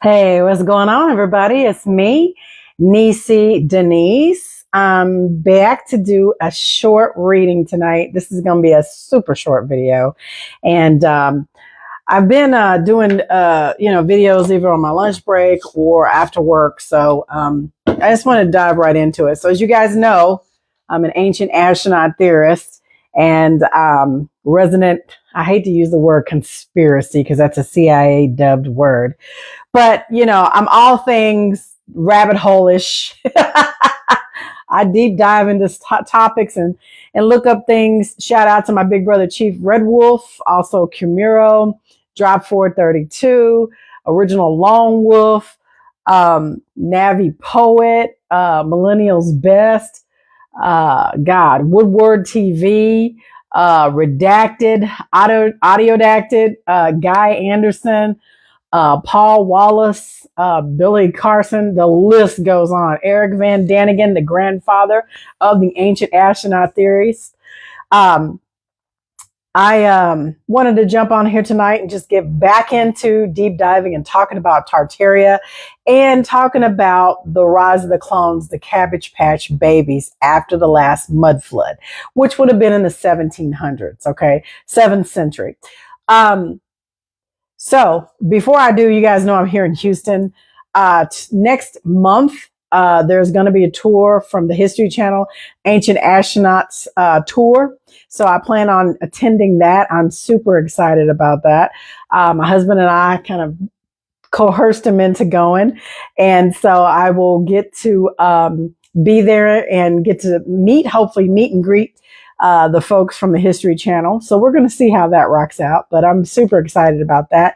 Hey, what's going on, everybody? It's me, Nisi Denise. I'm back to do a short reading tonight. This is going to be a super short video. And I've been doing, videos either on my lunch break or after work. So I just want to dive right into it. So as you guys know, I'm an ancient astronaut theorist and resident, I hate to use the word conspiracy because that's a CIA dubbed word. But, I'm all things rabbit hole-ish. I deep dive into topics and look up things. Shout out to my big brother, Chief Red Wolf, also Kimuro, Drop 432, Original Lone Wolf, Navi Poet, Millennials Best, Woodward TV, Redacted, Audiodacted, Guy Anderson, Paul Wallace, Billy Carson, the list goes on. Eric Van Daniken, the grandfather of the ancient astronaut theories. I wanted to jump on here tonight and just get back into deep diving and talking about Tartaria and talking about the rise of the clones, the Cabbage Patch Babies after the last mud flood, which would have been in the 1700s, okay, 7th century. So before I do, you guys know I'm here in Houston. Next month, there's going to be a tour from the History Channel, Ancient Astronauts tour. So I plan on attending that. I'm super excited about that. My husband and I kind of coerced him into going. And so I will get to be there and get to hopefully meet and greet the folks from the History Channel. So we're going to see how that rocks out, but I'm super excited about that.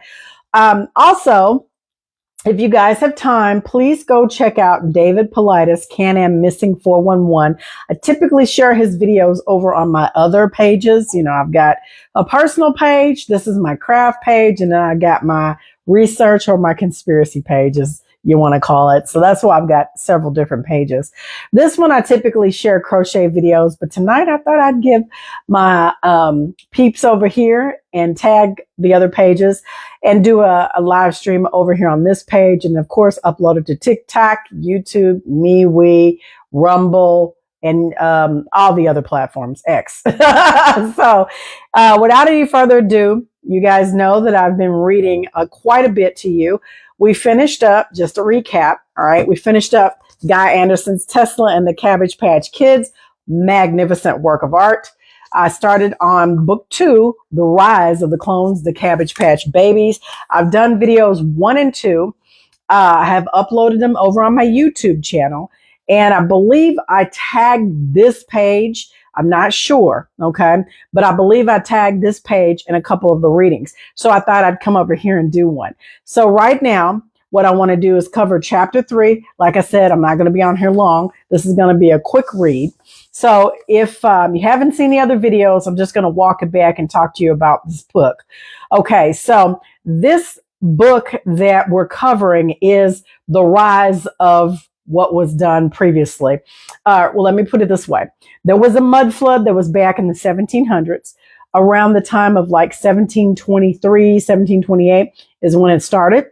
Also, if you guys have time, please go check out David Politis, Can-Am Missing 411. I typically share his videos over on my other pages. I've got a personal page. This is my craft page. And then I got my research or my conspiracy page, as you want to call it. So that's why I've got several different pages. This one, I typically share crochet videos, but tonight I thought I'd give my peeps over here and tag the other pages and do a live stream over here on this page. And of course, upload it to TikTok, YouTube, MeWe, Rumble, and all the other platforms, X. So without any further ado, you guys know that I've been reading quite a bit to you. We finished up, just a recap, all right, we finished up Guy Anderson's Tesla and the Cabbage Patch Kids, magnificent work of art. I started on book 2, The Rise of the Clones, the Cabbage Patch Babies. I've done videos 1 and 2. I have uploaded them over on my YouTube channel. And I believe I tagged this page. I'm not sure, okay? But I believe I tagged this page in a couple of the readings. So I thought I'd come over here and do one. So right now, what I want to do is cover chapter 3. Like I said, I'm not going to be on here long. This is going to be a quick read. So if you haven't seen the other videos, I'm just going to walk it back and talk to you about this book. Okay, so this book that we're covering is the rise of what was done previously. Well, let me put it this way. There was a mud flood that was back in the 1700s. Around the time of like 1723, 1728 is when it started.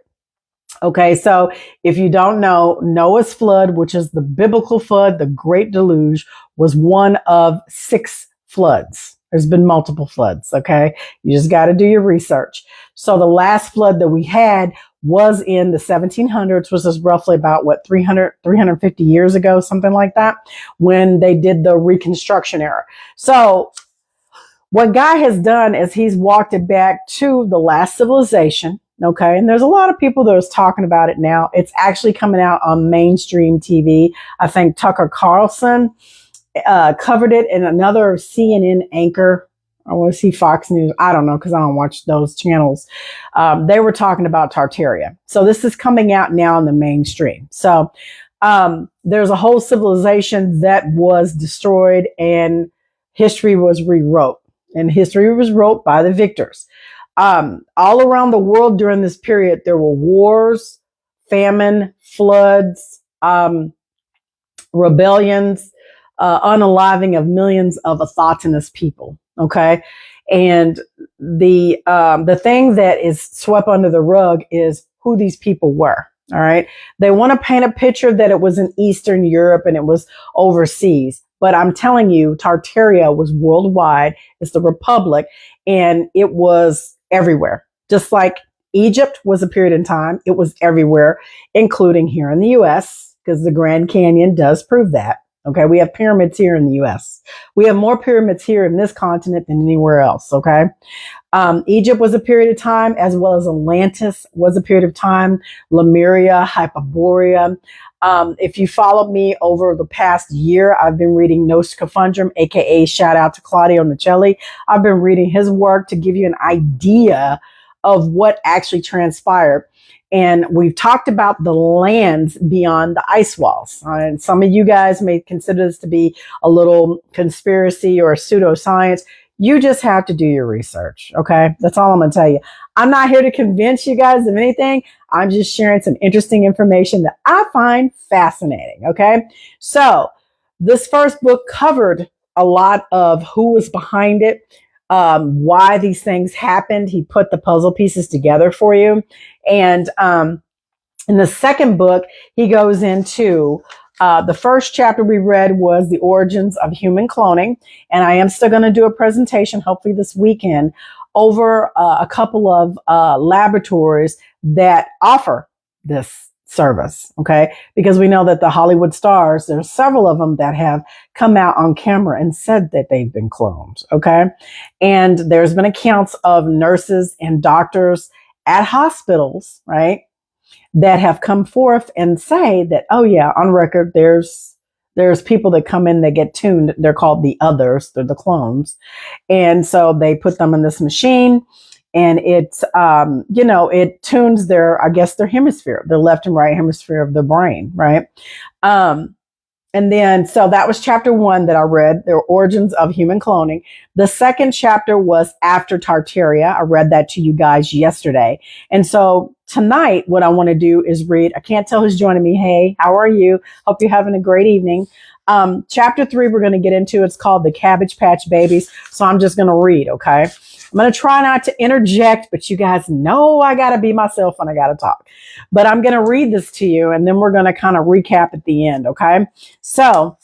Okay, so if you don't know, Noah's flood, which is the biblical flood, the Great Deluge, was one of 6 floods. There's been multiple floods, okay? You just got to do your research. So the last flood that we had was in the 1700s, which is roughly about, 350 years ago, something like that, when they did the Reconstruction era. So what Guy has done is he's walked it back to the last civilization, okay? And there's a lot of people that are talking about it now. It's actually coming out on mainstream TV. I think Tucker Carlson covered it, and another CNN anchor, I want to see Fox News. I don't know because I don't watch those channels. They were talking about Tartaria. So this is coming out now in the mainstream. So there's a whole civilization that was destroyed and history was rewrote. And history was wrote by the victors. All around the world during this period, there were wars, famine, floods, rebellions, unaliving of millions of autochthonous people. Okay. And the thing that is swept under the rug is who these people were. All right. They want to paint a picture that it was in Eastern Europe and it was overseas. But I'm telling you, Tartaria was worldwide. It's the Republic, and it was everywhere. Just like Egypt was a period in time, it was everywhere, including here in the U.S., because the Grand Canyon does prove that. Okay, we have pyramids here in the U.S. We have more pyramids here in this continent than anywhere else. Okay. Egypt was a period of time, as well as Atlantis was a period of time, Lemuria, Hyperborea. If you followed me over the past year, I've been reading No Scaphandrum, aka shout out to Claudio Nicelli. I've been reading his work to give you an idea of what actually transpired. And we've talked about the lands beyond the ice walls. And some of you guys may consider this to be a little conspiracy or pseudoscience. You just have to do your research. Okay. That's all I'm going to tell you. I'm not here to convince you guys of anything. I'm just sharing some interesting information that I find fascinating. Okay. So this first book covered a lot of who was behind it, why these things happened. He put the puzzle pieces together for you. And in the second book, he goes into the first chapter we read was the origins of human cloning. And I am still going to do a presentation, hopefully this weekend, over a couple of laboratories that offer this service. Okay. Because we know that the Hollywood stars, there's several of them that have come out on camera and said that they've been cloned. Okay. And there's been accounts of nurses and doctors at hospitals, right, that have come forth and say that, oh yeah, on record, there's people that come in that get tuned. They're called the others. They're the clones. And so they put them in this machine, and it's, it tunes their hemisphere, the left and right hemisphere of the brain. Right. And then, so that was chapter 1 that I read, the origins of human cloning. The second chapter was after Tartaria. I read that to you guys yesterday. And so tonight, what I want to do is read, I can't tell who's joining me. Hey, how are you? Hope you're having a great evening. Chapter 3, we're going to get into, it's called the Cabbage Patch Babies. So I'm just going to read. Okay. I'm going to try not to interject, but you guys know I got to be myself when I got to talk. But I'm going to read this to you, and then we're going to kind of recap at the end. Okay. So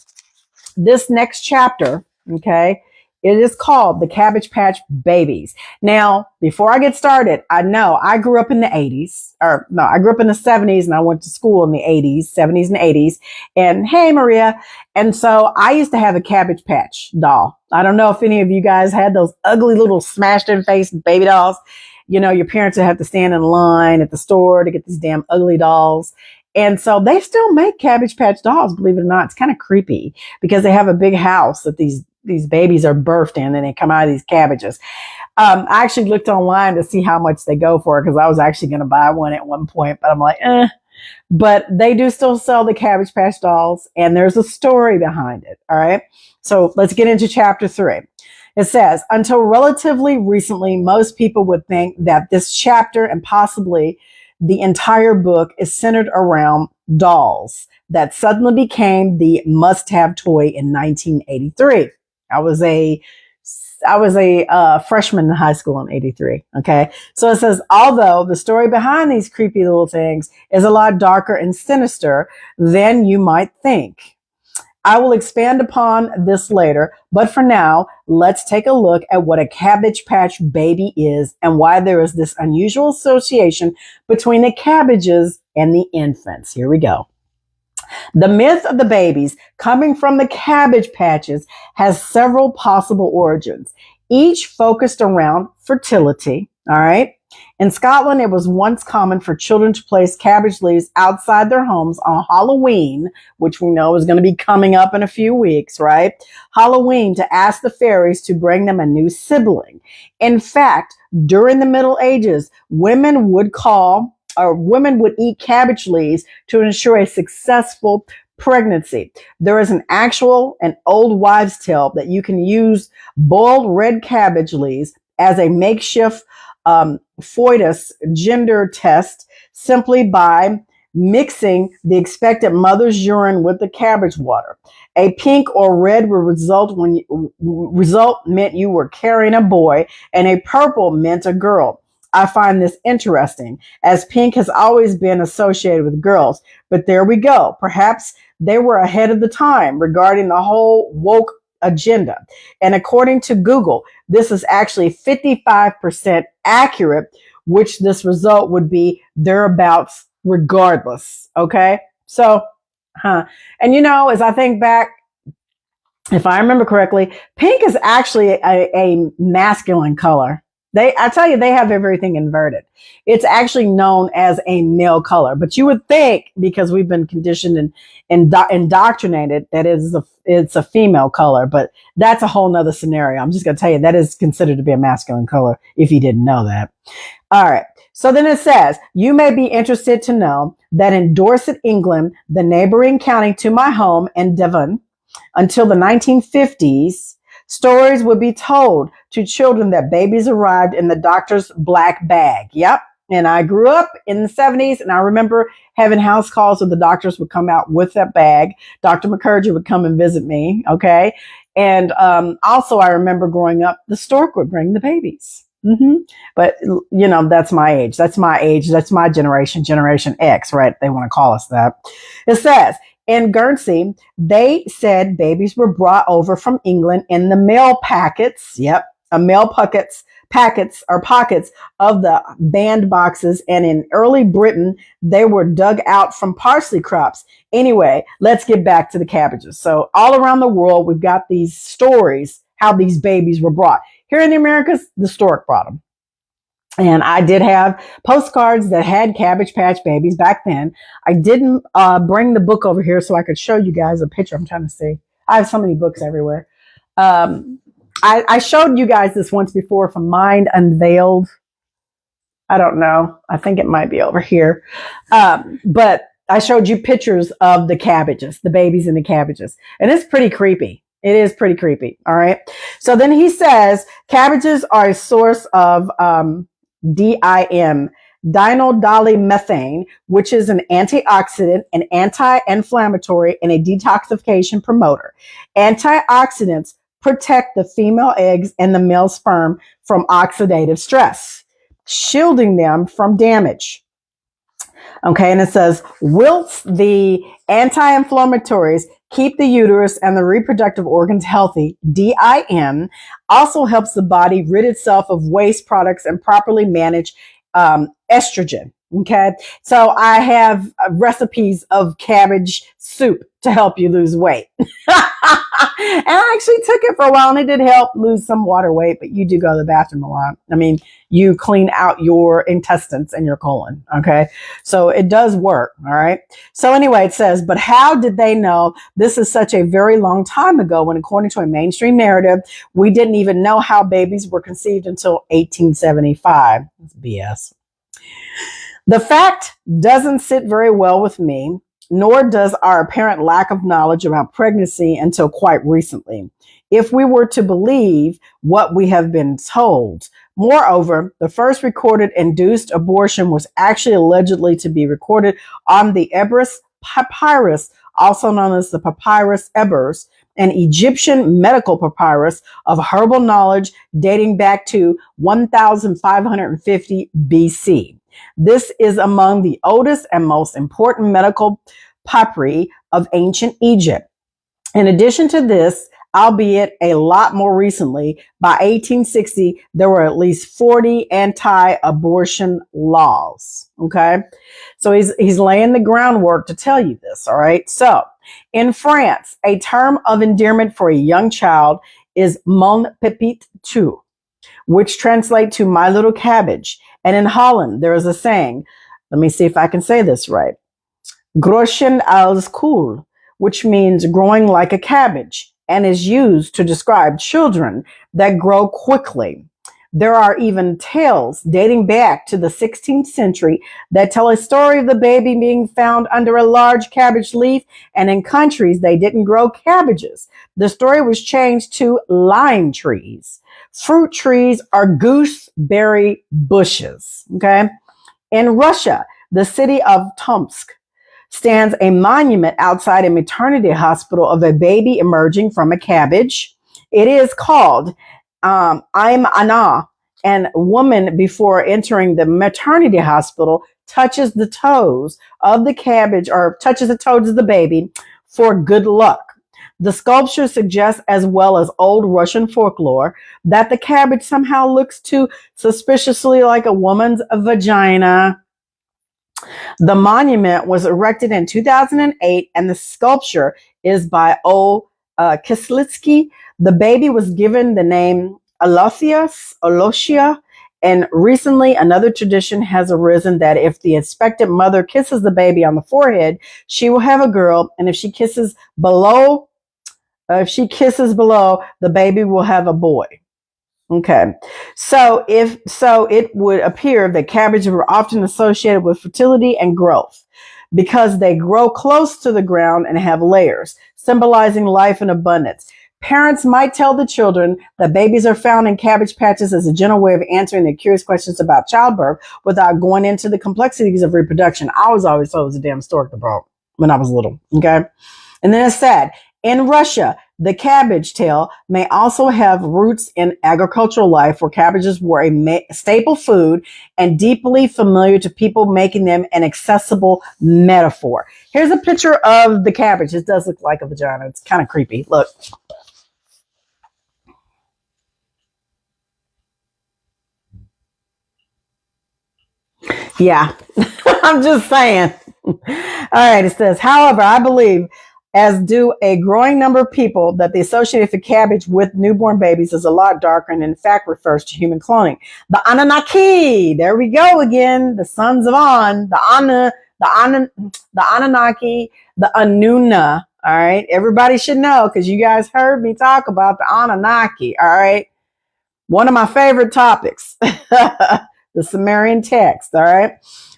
this next chapter, okay, it is called the Cabbage Patch Babies. Now, before I get started, I know I grew up in the 80s, I grew up in the 70s, and I went to school in the 80s, 70s and 80s. And hey, Maria. And so I used to have a Cabbage Patch doll. I don't know if any of you guys had those ugly little smashed in face baby dolls. You know, your parents would have to stand in line at the store to get these damn ugly dolls. And so they still make Cabbage Patch dolls, believe it or not. It's kind of creepy because they have a big house that these babies are birthed in, and they come out of these cabbages. I actually looked online to see how much they go for, because I was actually going to buy one at one point, but I'm like, But they do still sell the Cabbage Patch dolls, and there's a story behind it. All right. So let's get into chapter 3. It says, until relatively recently, most people would think that this chapter and possibly the entire book is centered around dolls that suddenly became the must-have toy in 1983. I was a freshman in high school in 83. Okay. So it says, although the story behind these creepy little things is a lot darker and sinister than you might think. I will expand upon this later, but for now, let's take a look at what a Cabbage Patch baby is and why there is this unusual association between the cabbages and the infants. Here we go. The myth of the babies coming from the Cabbage Patches has several possible origins, each focused around fertility. All right. In Scotland, it was once common for children to place cabbage leaves outside their homes on Halloween, which we know is going to be coming up in a few weeks, right? Halloween, to ask the fairies to bring them a new sibling. In fact, during the Middle Ages, women would eat cabbage leaves to ensure a successful pregnancy. There is an old wives' tale that you can use boiled red cabbage leaves as a makeshift foetus gender test simply by mixing the expected mother's urine with the cabbage water. A pink or red result meant you were carrying a boy, and a purple meant a girl. I find this interesting, as pink has always been associated with girls. But there we go. Perhaps they were ahead of the time regarding the whole woke agenda. And according to Google, this is actually 55% accurate, which this result would be thereabouts regardless. Okay. So, and as I think back, if I remember correctly, pink is actually a masculine color. I tell you, they have everything inverted. It's actually known as a male color, but you would think, because we've been conditioned and indoctrinated, that it's a female color, but that's a whole nother scenario. I'm just going to tell you that is considered to be a masculine color if you didn't know that. All right. So then it says, you may be interested to know that in Dorset, England, the neighboring county to my home in Devon, until the 1950s, stories would be told to children that babies arrived in the doctor's black bag. Yep. And I grew up in the 70s, and I remember having house calls where the doctors would come out with that bag. Dr. McCurdy would come and visit me. Okay. And also, I remember growing up, the stork would bring the babies. But, that's my age. That's my Generation X, right? They want to call us that. It says, in Guernsey, they said babies were brought over from England in the mail packets. Yep. Mail packets or pockets of the bandboxes. And in early Britain, they were dug out from parsley crops. Anyway, let's get back to the cabbages. So all around the world, we've got these stories, how these babies were brought. Here in the Americas, the stork brought them. And I did have postcards that had Cabbage Patch babies back then. I didn't bring the book over here so I could show you guys a picture. I'm trying to see. I have so many books everywhere. I showed you guys this once before from Mind Unveiled. I don't know. I think it might be over here. But I showed you pictures of the cabbages, the babies in the cabbages. And it's pretty creepy. It is pretty creepy. All right. So then he says cabbages are a source of DIM, dinodolymethane, which is an antioxidant, an anti-inflammatory, and a detoxification promoter. Antioxidants protect the female eggs and the male sperm from oxidative stress, shielding them from damage. Okay, and it says, whilst the anti-inflammatories keep the uterus and the reproductive organs healthy, DIM also helps the body rid itself of waste products and properly manage estrogen. Okay, so I have recipes of cabbage soup to help you lose weight. And I actually took it for a while, and it did help lose some water weight, but you do go to the bathroom a lot. I mean, you clean out your intestines and your colon. Okay, so it does work. All right. So anyway, it says, but how did they know this is such a very long time ago when, according to a mainstream narrative, we didn't even know how babies were conceived until 1875? That's BS. The fact doesn't sit very well with me, nor does our apparent lack of knowledge about pregnancy until quite recently, if we were to believe what we have been told. Moreover, the first recorded induced abortion was actually allegedly to be recorded on the Ebers Papyrus, also known as the Papyrus Ebers, an Egyptian medical papyrus of herbal knowledge dating back to 1550 BC. This is among the oldest and most important medical papyri of ancient Egypt. In addition to this, albeit a lot more recently, by 1860, there were at least 40 anti-abortion laws. Okay. So he's laying the groundwork to tell you this. All right. So in France, a term of endearment for a young child is mon petit tout, which translates to my little cabbage. And in Holland, there is a saying, let me see if I can say this right, groeien als kool, which means growing like a cabbage, and is used to describe children that grow quickly. There are even tales dating back to the 16th century that tell a story of the baby being found under a large cabbage leaf, and in countries they didn't grow cabbages. The story was changed to lime trees. Fruit trees are gooseberry bushes. Okay. In Russia, the city of Tomsk stands a monument outside a maternity hospital of a baby emerging from a cabbage. It is called I'm Anna, and a woman before entering the maternity hospital touches the toes of the cabbage or touches the toes of the baby for good luck. The sculpture suggests, as well as old Russian folklore, that the cabbage somehow looks too suspiciously like a woman's vagina. The monument was erected in 2008, and the sculpture is by Kislitsky. The baby was given the name Alosia, and recently another tradition has arisen that if the expectant mother kisses the baby on the forehead, she will have a girl, and if she kisses below, the baby will have a boy. Okay. So it would appear that cabbages were often associated with fertility and growth because they grow close to the ground and have layers, symbolizing life and abundance. Parents might tell the children that babies are found in cabbage patches as a gentle way of answering their curious questions about childbirth without going into the complexities of reproduction. I was always told it was a damn stork about when I was little. Okay. And then it's sad. In Russia, the cabbage tail may also have roots in agricultural life where cabbages were a staple food and deeply familiar to people, making them an accessible metaphor. Here's a picture of the cabbage. It does look like a vagina. It's kind of creepy. Look. Yeah, I'm just saying. All right, it says, however, I believe, as do a growing number of people, that the association of cabbage with newborn babies is a lot darker and in fact refers to human cloning. The Anunnaki, there we go again, the sons of An, the Anunnaki, the Anuna, all right? Everybody should know because you guys heard me talk about the Anunnaki, all right? One of my favorite topics, the Sumerian text, all right?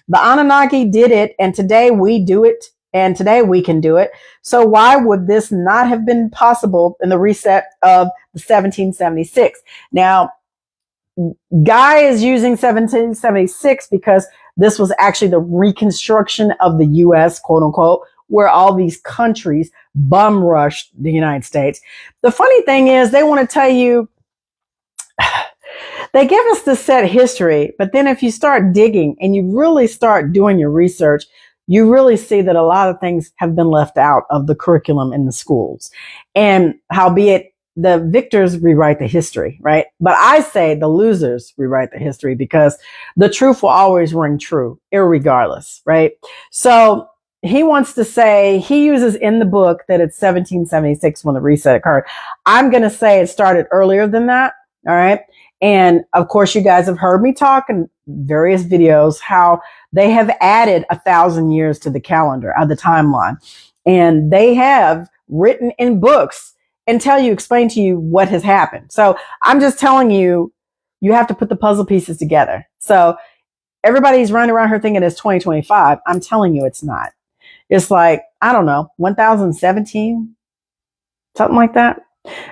The Anunnaki did it, and today we do it, and today we can do it. So why would this not have been possible in the reset of 1776? Now, Guy is using 1776 because this was actually the reconstruction of the U.S., quote unquote, where all these countries bum rushed the United States. The funny thing is they want to tell you, they give us the set history, but then if you start digging and you really start doing your research, you really see that a lot of things have been left out of the curriculum in the schools. And howbeit the victors rewrite the history, right? But I say the losers rewrite the history because the truth will always ring true, irregardless, right? So he wants to say, he uses in the book that it's 1776 when the reset occurred. I'm going to say it started earlier than that, all right? And of course, you guys have heard me talk in various videos how they have added 1,000 years to the calendar, the timeline. And they have written in books and explain to you what has happened. So I'm just telling you, you have to put the puzzle pieces together. So everybody's running around here thinking it's 2025. I'm telling you, it's not. It's like, I don't know, 1017, something like that.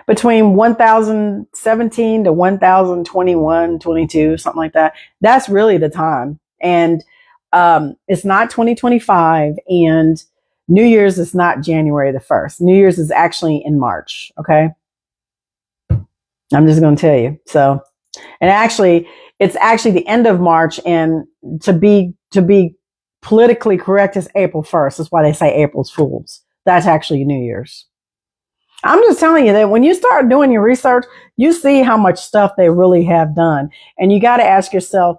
Between 1017 to 1021, 22, something like that. That's really the time. And it's not 2025, and New Year's is not January the 1st. New Year's is actually in March. Okay. I'm just going to tell you. So, and actually, it's actually the end of March, and to be politically correct, is April 1st. That's why they say April's Fools. That's actually New Year's. I'm just telling you that when you start doing your research, you see how much stuff they really have done. And you got to ask yourself,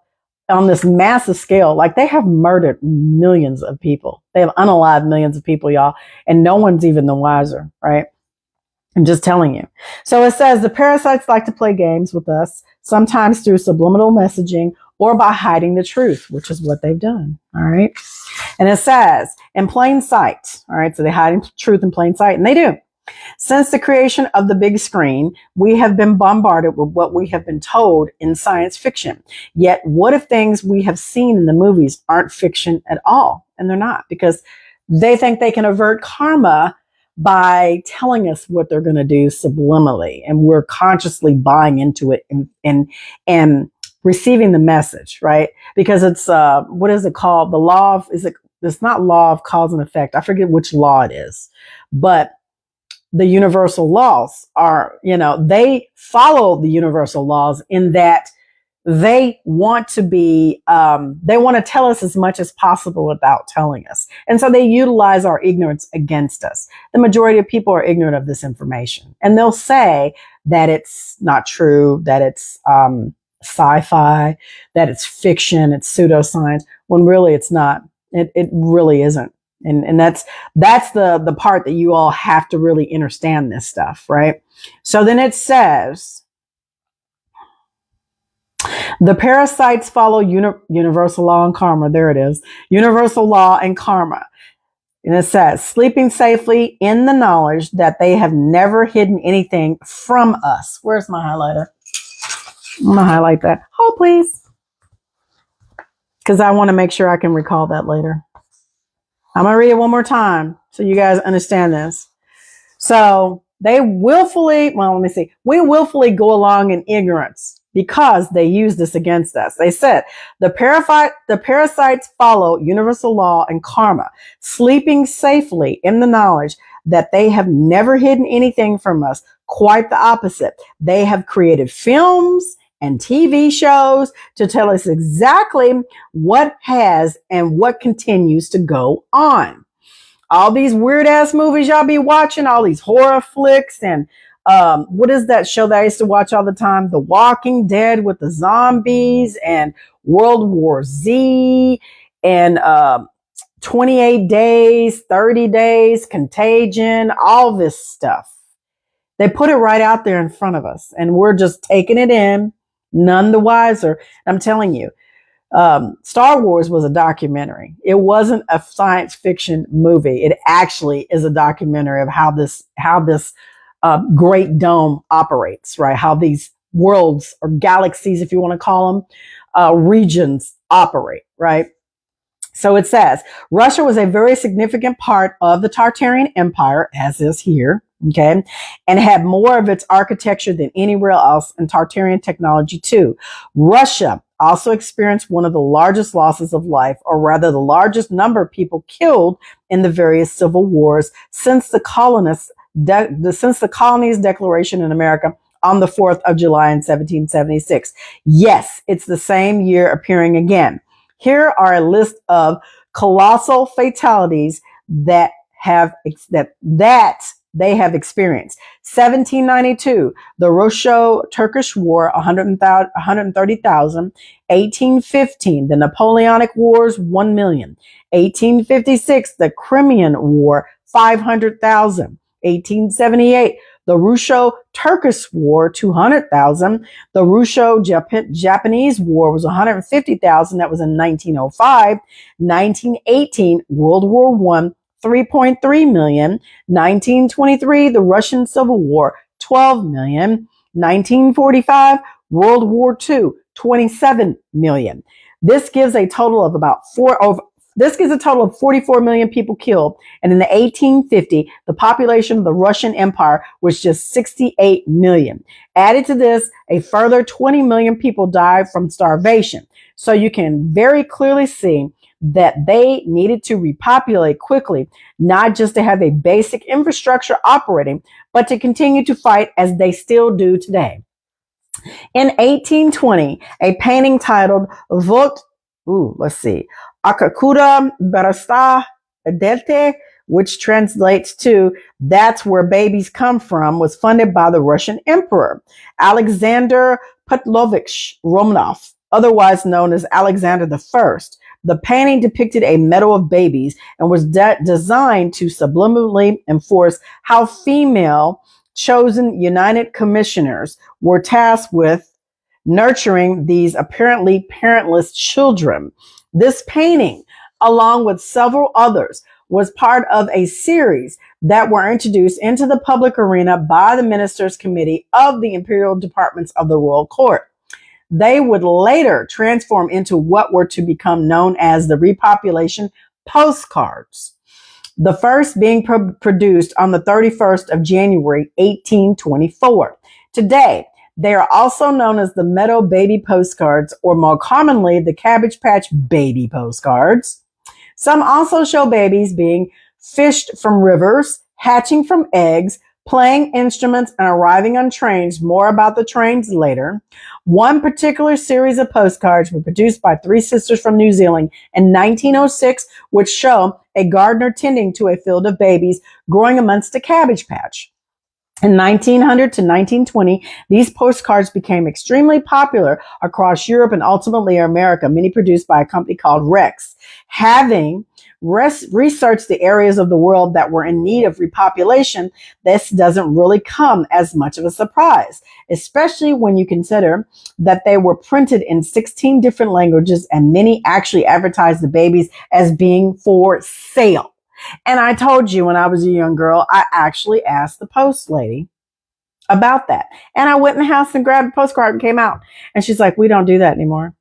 on this massive scale, like they have murdered millions of people. They have unalived millions of people, y'all. And no one's even the wiser, right? I'm just telling you. So it says the parasites like to play games with us, sometimes through subliminal messaging or by hiding the truth, which is what they've done. All right. And it says in plain sight. All right. So they hide truth in plain sight, and they do. Since the creation of the big screen, we have been bombarded with what we have been told in science fiction. Yet, what if things we have seen in the movies aren't fiction at all? And they're not, because they think they can avert karma by telling us what they're going to do subliminally. And we're consciously buying into it and receiving the message, right? Because it's, what is it called? The law of, it's not law of cause and effect. I forget which law it is, but the universal laws are, they follow the universal laws in that they want to be, they want to tell us as much as possible without telling us. And so they utilize our ignorance against us. The majority of people are ignorant of this information, and they'll say that it's not true, that it's sci-fi, that it's fiction, it's pseudoscience, when really it's not. It really isn't. And that's the part that you all have to really understand this stuff, right? So then it says, the parasites follow universal law and karma. There it is. Universal law and karma. And it says, sleeping safely in the knowledge that they have never hidden anything from us. Where's my highlighter? I'm going to highlight that. Hold, please. Because I want to make sure I can recall that later. I'm going to read it one more time so you guys understand this. So they willfully, well, let me see. We willfully go along in ignorance because they use this against us. They said, the parasites follow universal law and karma, sleeping safely in the knowledge that they have never hidden anything from us. Quite the opposite. They have created films and TV shows to tell us exactly what has and what continues to go on. All these weird ass movies y'all be watching, all these horror flicks, and what is that show that I used to watch all the time? The Walking Dead with the zombies, and World War Z, and 28 Days, 30 Days, Contagion, all this stuff. They put it right out there in front of us, and we're just taking it in, none the wiser. I'm telling you, Star Wars was a documentary. It wasn't a science fiction movie. It actually is a documentary of how this great dome operates, right? How these worlds or galaxies, if you want to call them, regions operate, right? So it says, Russia was a very significant part of the Tartarian Empire, as is here, okay, and had more of its architecture than anywhere else, and Tartarian technology too. Russia also experienced one of the largest losses of life, or rather the largest number of people killed in the various civil wars since the colonies' declaration in America on the 4th of July in 1776. Yes, it's the same year appearing again. Here are a list of colossal fatalities that they have experienced. 1792, the Russo-Turkish War, 130,000. 1815, the Napoleonic Wars, 1 million. 1856, the Crimean War, 500,000. 1878, the Russo-Turkish War, 200,000. The Russo-Japanese War was 150,000. That was in 1905. 1918, World War I, 3.3 million. 1923, the Russian Civil War, 12 million. 1945, World War II, 27 million. This gives a total of This gives a total of 44 million people killed. And in the 1850, the population of the Russian Empire was just 68 million. Added to this, a further 20 million people died from starvation. So you can very clearly see that they needed to repopulate quickly, not just to have a basic infrastructure operating, but to continue to fight as they still do today. In 1820, a painting titled Akakura Barasta Delte, which translates to That's Where Babies Come From, was funded by the Russian Emperor Alexander Petrovich Romanov, otherwise known as Alexander I. The painting depicted a meadow of babies and was designed to subliminally enforce how female chosen united commissioners were tasked with nurturing these apparently parentless children. This painting, along with several others, was part of a series that were introduced into the public arena by the Ministers' Committee of the Imperial Departments of the Royal Court. They would later transform into what were to become known as the repopulation postcards. The first being produced on the 31st of January, 1824. Today, they are also known as the Meadow Baby postcards, or more commonly, the Cabbage Patch Baby postcards. Some also show babies being fished from rivers, hatching from eggs, playing instruments and arriving on trains. More about the trains later. One particular series of postcards were produced by three sisters from New Zealand in 1906, which show a gardener tending to a field of babies growing amongst a cabbage patch. In 1900 to 1920, these postcards became extremely popular across Europe and ultimately America, many produced by a company called Rex. Having researched the areas of the world that were in need of repopulation, this doesn't really come as much of a surprise, especially when you consider that they were printed in 16 different languages and many actually advertised the babies as being for sale. And I told you when I was a young girl, I actually asked the post lady about that. And I went in the house and grabbed a postcard and came out. And she's like, we don't do that anymore.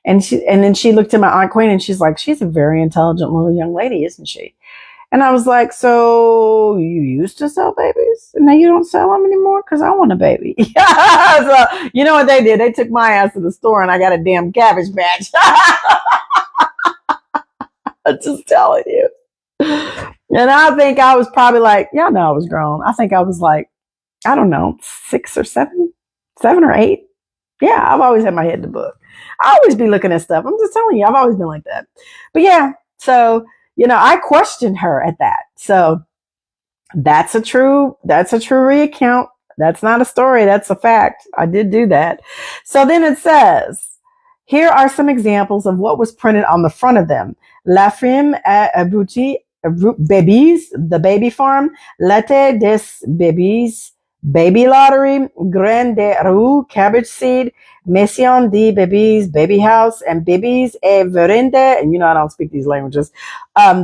And then she looked at my Aunt Queen and she's like, she's a very intelligent little young lady, isn't she? And I was like, so you used to sell babies and now you don't sell them anymore? Because I want a baby. So you know what they did? They took my ass to the store and I got a damn Cabbage Patch. I'm just telling you. And I think I was probably like, y'all know I was grown. I think I was like, I don't know, 6 or 7 or 8. Yeah, I've always had my head in the book. I always be looking at stuff. I'm just telling you, I've always been like that. But yeah, so, I questioned her at that. So that's a true recount. That's not a story. That's a fact. I did do that. So then it says, here are some examples of what was printed on the front of them. La Frime aboutie Babies, the baby farm, Latte des Babies, baby lottery, Grain de Roux, cabbage seed, Mission de Babies, baby house, and Babies et Verende, and I don't speak these languages,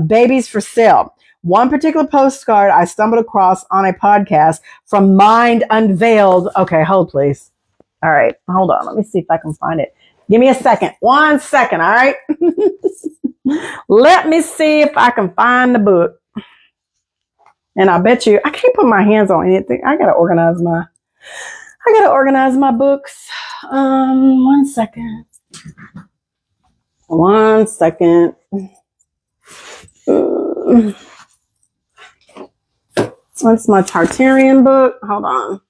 babies for sale. One particular postcard I stumbled across on a podcast from Mind Unveiled. Okay, hold please. All right, hold on. Let me see if I can find it. Give me a second. 1 second, all right? Let me see if I can find the book. And I bet you I can't put my hands on anything. I gotta organize my books. 1 second. 1 second. What's my Tartarian book? Hold on.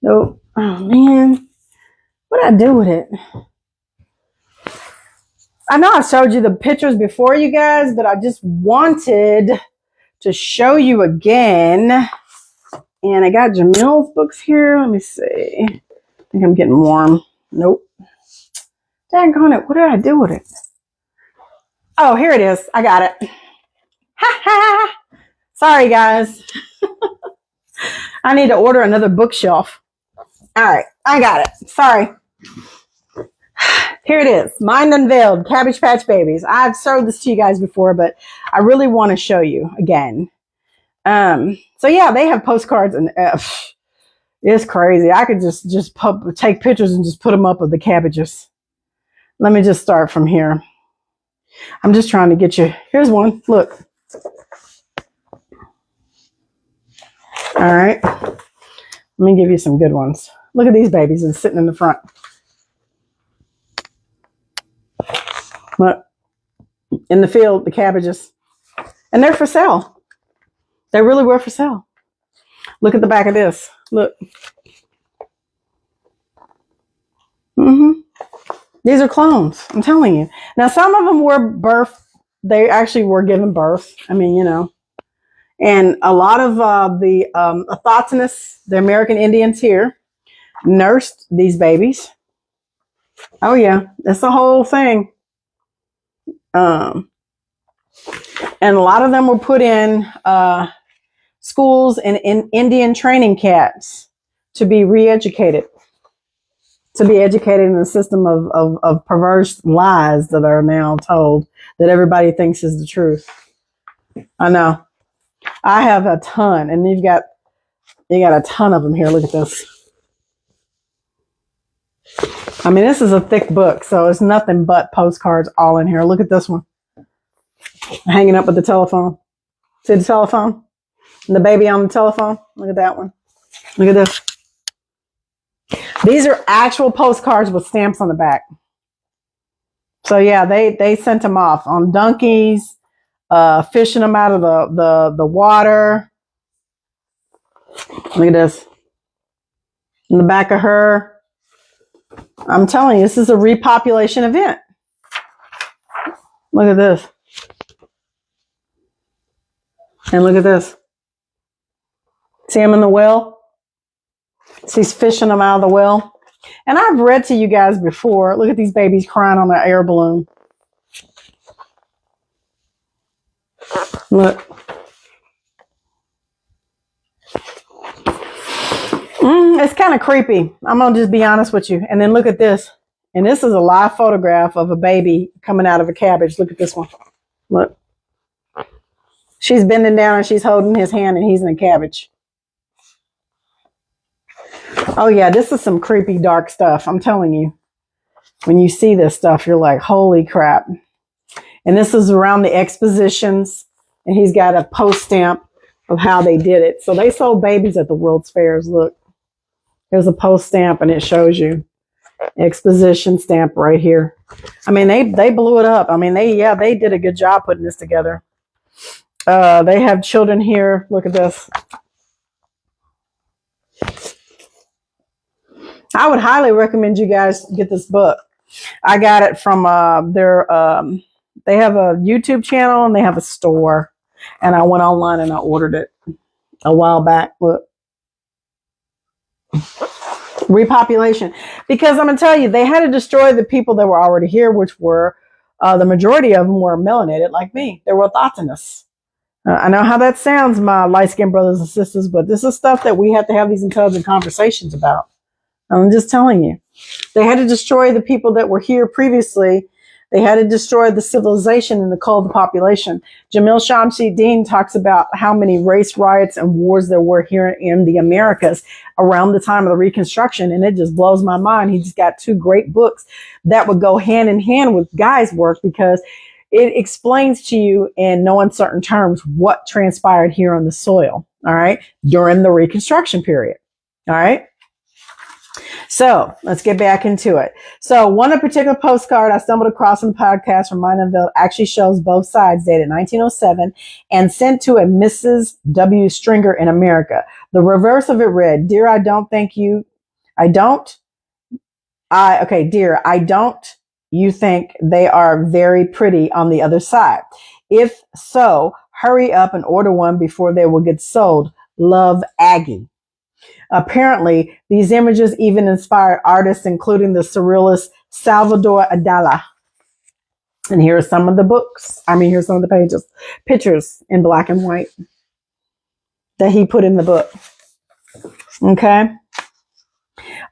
Nope. Oh man. What did I do with it? I know I showed you the pictures before, you guys, but I just wanted to show you again. And I got Jamil's books here. Let me see. I think I'm getting warm. Nope. Daggone it. What did I do with it? Oh, here it is. I got it. Ha ha. Sorry, guys. I need to order another bookshelf. All right. I got it. Sorry. Here it is. Mind Unveiled, Cabbage Patch Babies. I've showed this to you guys before, but I really want to show you again. So yeah, they have postcards and it's crazy. I could just take pictures and just put them up of the cabbages. Let me just start from here. I'm just trying to get you. Here's one. Look. All right. Let me give you some good ones. Look at these babies and sitting in the front. Look, in the field, the cabbages. And they're for sale. They really were for sale. Look at the back of this. Look. These are clones. I'm telling you. Now, some of them were birth. They actually were given birth. I mean, And a lot of the autochthonous, the American Indians here, nursed these babies. Oh, yeah. That's the whole thing. And a lot of them were put in schools and in Indian training camps to be re-educated, to be educated in the system of perverse lies that are now told that everybody thinks is the truth. I know. I have a ton, and you got a ton of them here. Look at this. I mean, this is a thick book, so it's nothing but postcards all in here. Look at this one. Hanging up with the telephone. See the telephone? And the baby on the telephone? Look at that one. Look at this. These are actual postcards with stamps on the back. So yeah, they sent them off on donkeys, fishing them out of the water. Look at this. In the back of her, I'm telling you, this is a repopulation event. Look at this. And look at this. See him in the well? She's fishing them out of the well. And I've read to you guys before. Look at these babies crying on an air balloon. Look. It's kind of creepy. I'm going to just be honest with you. And then look at this. And this is a live photograph of a baby coming out of a cabbage. Look at this one. Look. She's bending down and she's holding his hand and he's in a cabbage. Oh yeah, this is some creepy dark stuff. I'm telling you. When you see this stuff, you're like, holy crap. And this is around the expositions. And he's got a post stamp of how they did it. So they sold babies at the World's Fairs. Look. There's a post stamp and it shows you exposition stamp right here. I mean, they blew it up. I mean, they did a good job putting this together. They have children here. Look at this. I would highly recommend you guys get this book. I got it from they have a YouTube channel and they have a store. And I went online and I ordered it a while back. Look. Repopulation. Because I'm going to tell you, they had to destroy the people that were already here, which were, the majority of them were melanated like me. They were autochthonous. I know how that sounds, my light-skinned brothers and sisters, but this is stuff that we have to have these intelligent conversations about. I'm just telling you. They had to destroy the people that were here previously. They had to destroy the civilization and the cull population. Jamil Shamsi-Din talks about how many race riots and wars there were here in the Americas around the time of the Reconstruction, and it just blows my mind. He just got two great books that would go hand in hand with Guy's work because it explains to you in no uncertain terms what transpired here on the soil, all right, during the Reconstruction period, all right? So let's get back into it. So one particular postcard I stumbled across in the podcast from Mineville actually shows both sides dated 1907 and sent to a Mrs. W. Stringer in America. The reverse of it read, dear, I don't, you think they are very pretty on the other side? If so, hurry up and order one before they will get sold. Love, Aggie. Apparently, these images even inspired artists, including the surrealist Salvador Dali. And here are some of the books. Here's some of the pictures in black and white that he put in the book. Okay.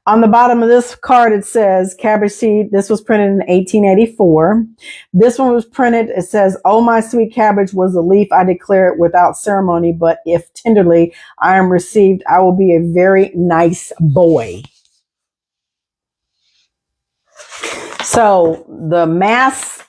On the bottom of this card, it says Cabbage Seed. This was printed in 1884. This one was printed. It says, oh, my sweet cabbage was a leaf. I declare it without ceremony, but if tenderly I am received, I will be a very nice boy. So the mass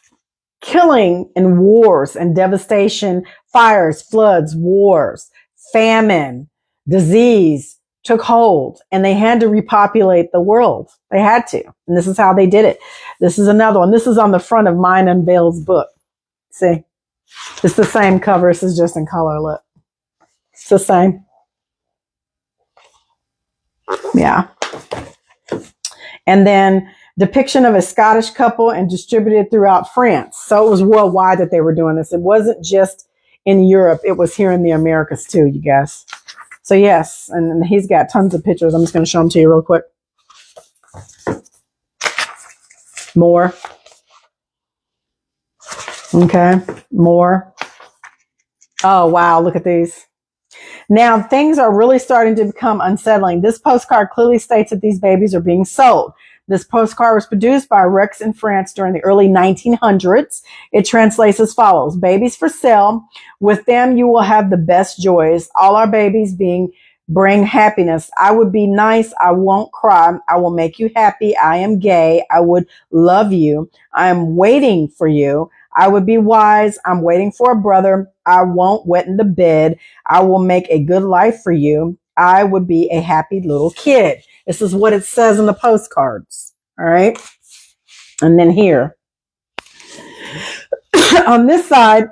killing and wars and devastation, fires, floods, wars, famine, disease, took hold, and they had to repopulate the world. They had to. And this is how they did it. This is another one. This is on the front of Mine Unveiled's book. See? It's the same cover. This is just in color. Look. It's the same. Yeah. And then depiction of a Scottish couple and distributed throughout France. So it was worldwide that they were doing this. It wasn't just in Europe. It was here in the Americas too, you guys. So yes, and he's got tons of pictures. I'm just going to show them to you real quick. More. Okay, more. Oh, wow, look at these. Now, things are really starting to become unsettling. This postcard clearly states that these babies are being sold. This postcard was produced by Rex in France during the early 1900s. It translates as follows. Babies for sale. With them, you will have the best joys. All our babies bring happiness. I would be nice. I won't cry. I will make you happy. I am gay. I would love you. I am waiting for you. I would be wise. I'm waiting for a brother. I won't wet in the bed. I will make a good life for you. I would be a happy little kid. This is what it says in the postcards. All right. And then here on this side,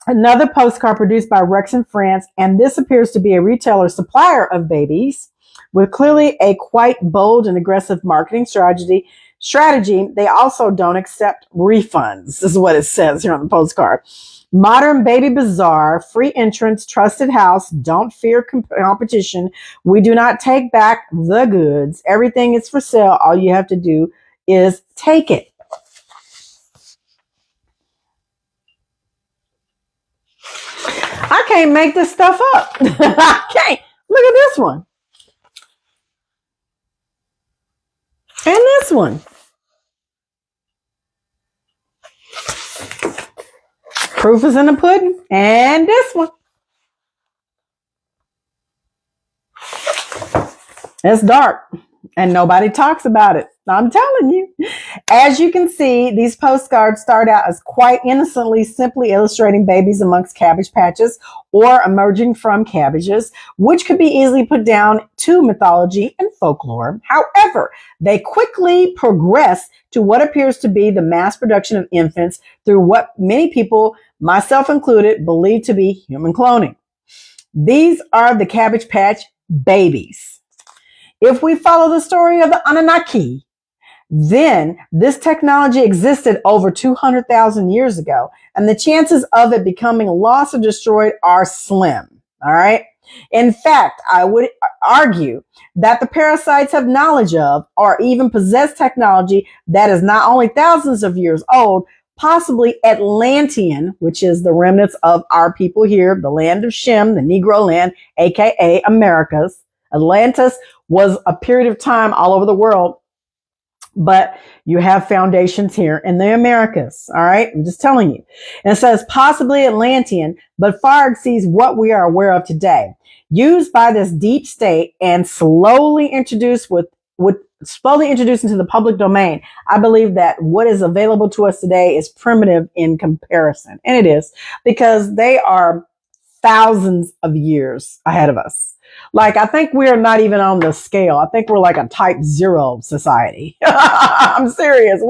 Another postcard produced by Rex in France, and this appears to be a retailer supplier of babies with clearly a quite bold and aggressive marketing strategy. They also don't accept refunds. This is what it says here on the postcard. Modern baby bazaar, free entrance, trusted house, don't fear competition. We do not take back the goods. Everything is for sale. All you have to do is take it. I can't make this stuff up. I can't. Look at this one. And this one. Proof is in the pudding. And this one. It's dark. And nobody talks about it. I'm telling you. As you can see, these postcards start out as quite innocently simply illustrating babies amongst cabbage patches or emerging from cabbages, which could be easily put down to mythology and folklore. However, they quickly progress to what appears to be the mass production of infants through what many people, myself included, believe to be human cloning. These are the Cabbage Patch babies. If we follow the story of the Anunnaki, then this technology existed over 200,000 years ago, and the chances of it becoming lost or destroyed are slim. All right. In fact, I would argue that the parasites have knowledge of or even possess technology that is not only thousands of years old, possibly Atlantean, which is the remnants of our people here, the land of Shem, the Negro land, aka Americas. Atlantis was a period of time all over the world, but you have foundations here in the Americas. All right. I'm just telling you. And it says possibly Atlantean, but far exceeds what we are aware of today. Used by this deep state and slowly introduced into the public domain. I believe that what is available to us today is primitive in comparison. And it is, because they are thousands of years ahead of us. Like, I think we're not even on the scale. I think we're like a type 0 society. I'm serious.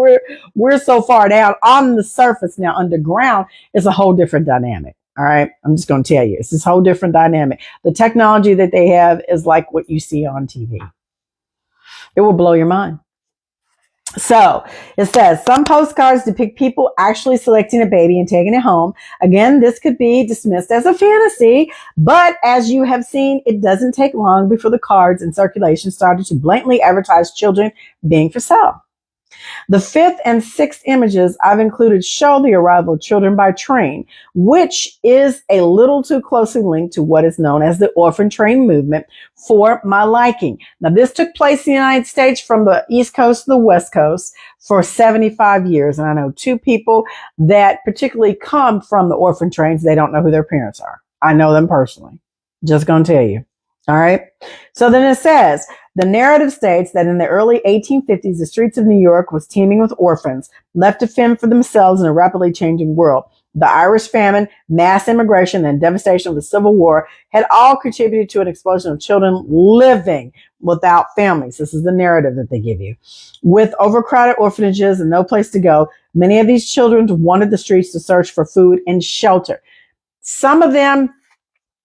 We're so far down on the surface now. Underground is a whole different dynamic. All right. I'm just going to tell you, it's this whole different dynamic. The technology that they have is like what you see on TV. It will blow your mind. So it says some postcards depict people actually selecting a baby and taking it home. Again, this could be dismissed as a fantasy, but as you have seen, it doesn't take long before the cards in circulation started to blatantly advertise children being for sale. The fifth and sixth images I've included show the arrival of children by train, which is a little too closely linked to what is known as the orphan train movement for my liking. Now, this took place in the United States from the East Coast to the West Coast for 75 years. And I know two people that particularly come from the orphan trains. They don't know who their parents are. I know them personally. Just going to tell you. All right. So then it says, the narrative states that in the early 1850s, the streets of New York was teeming with orphans, left to fend for themselves in a rapidly changing world. The Irish famine, mass immigration, and devastation of the Civil War had all contributed to an explosion of children living without families. This is the narrative that they give you. With overcrowded orphanages and no place to go, many of these children wanted the streets to search for food and shelter. Some of them,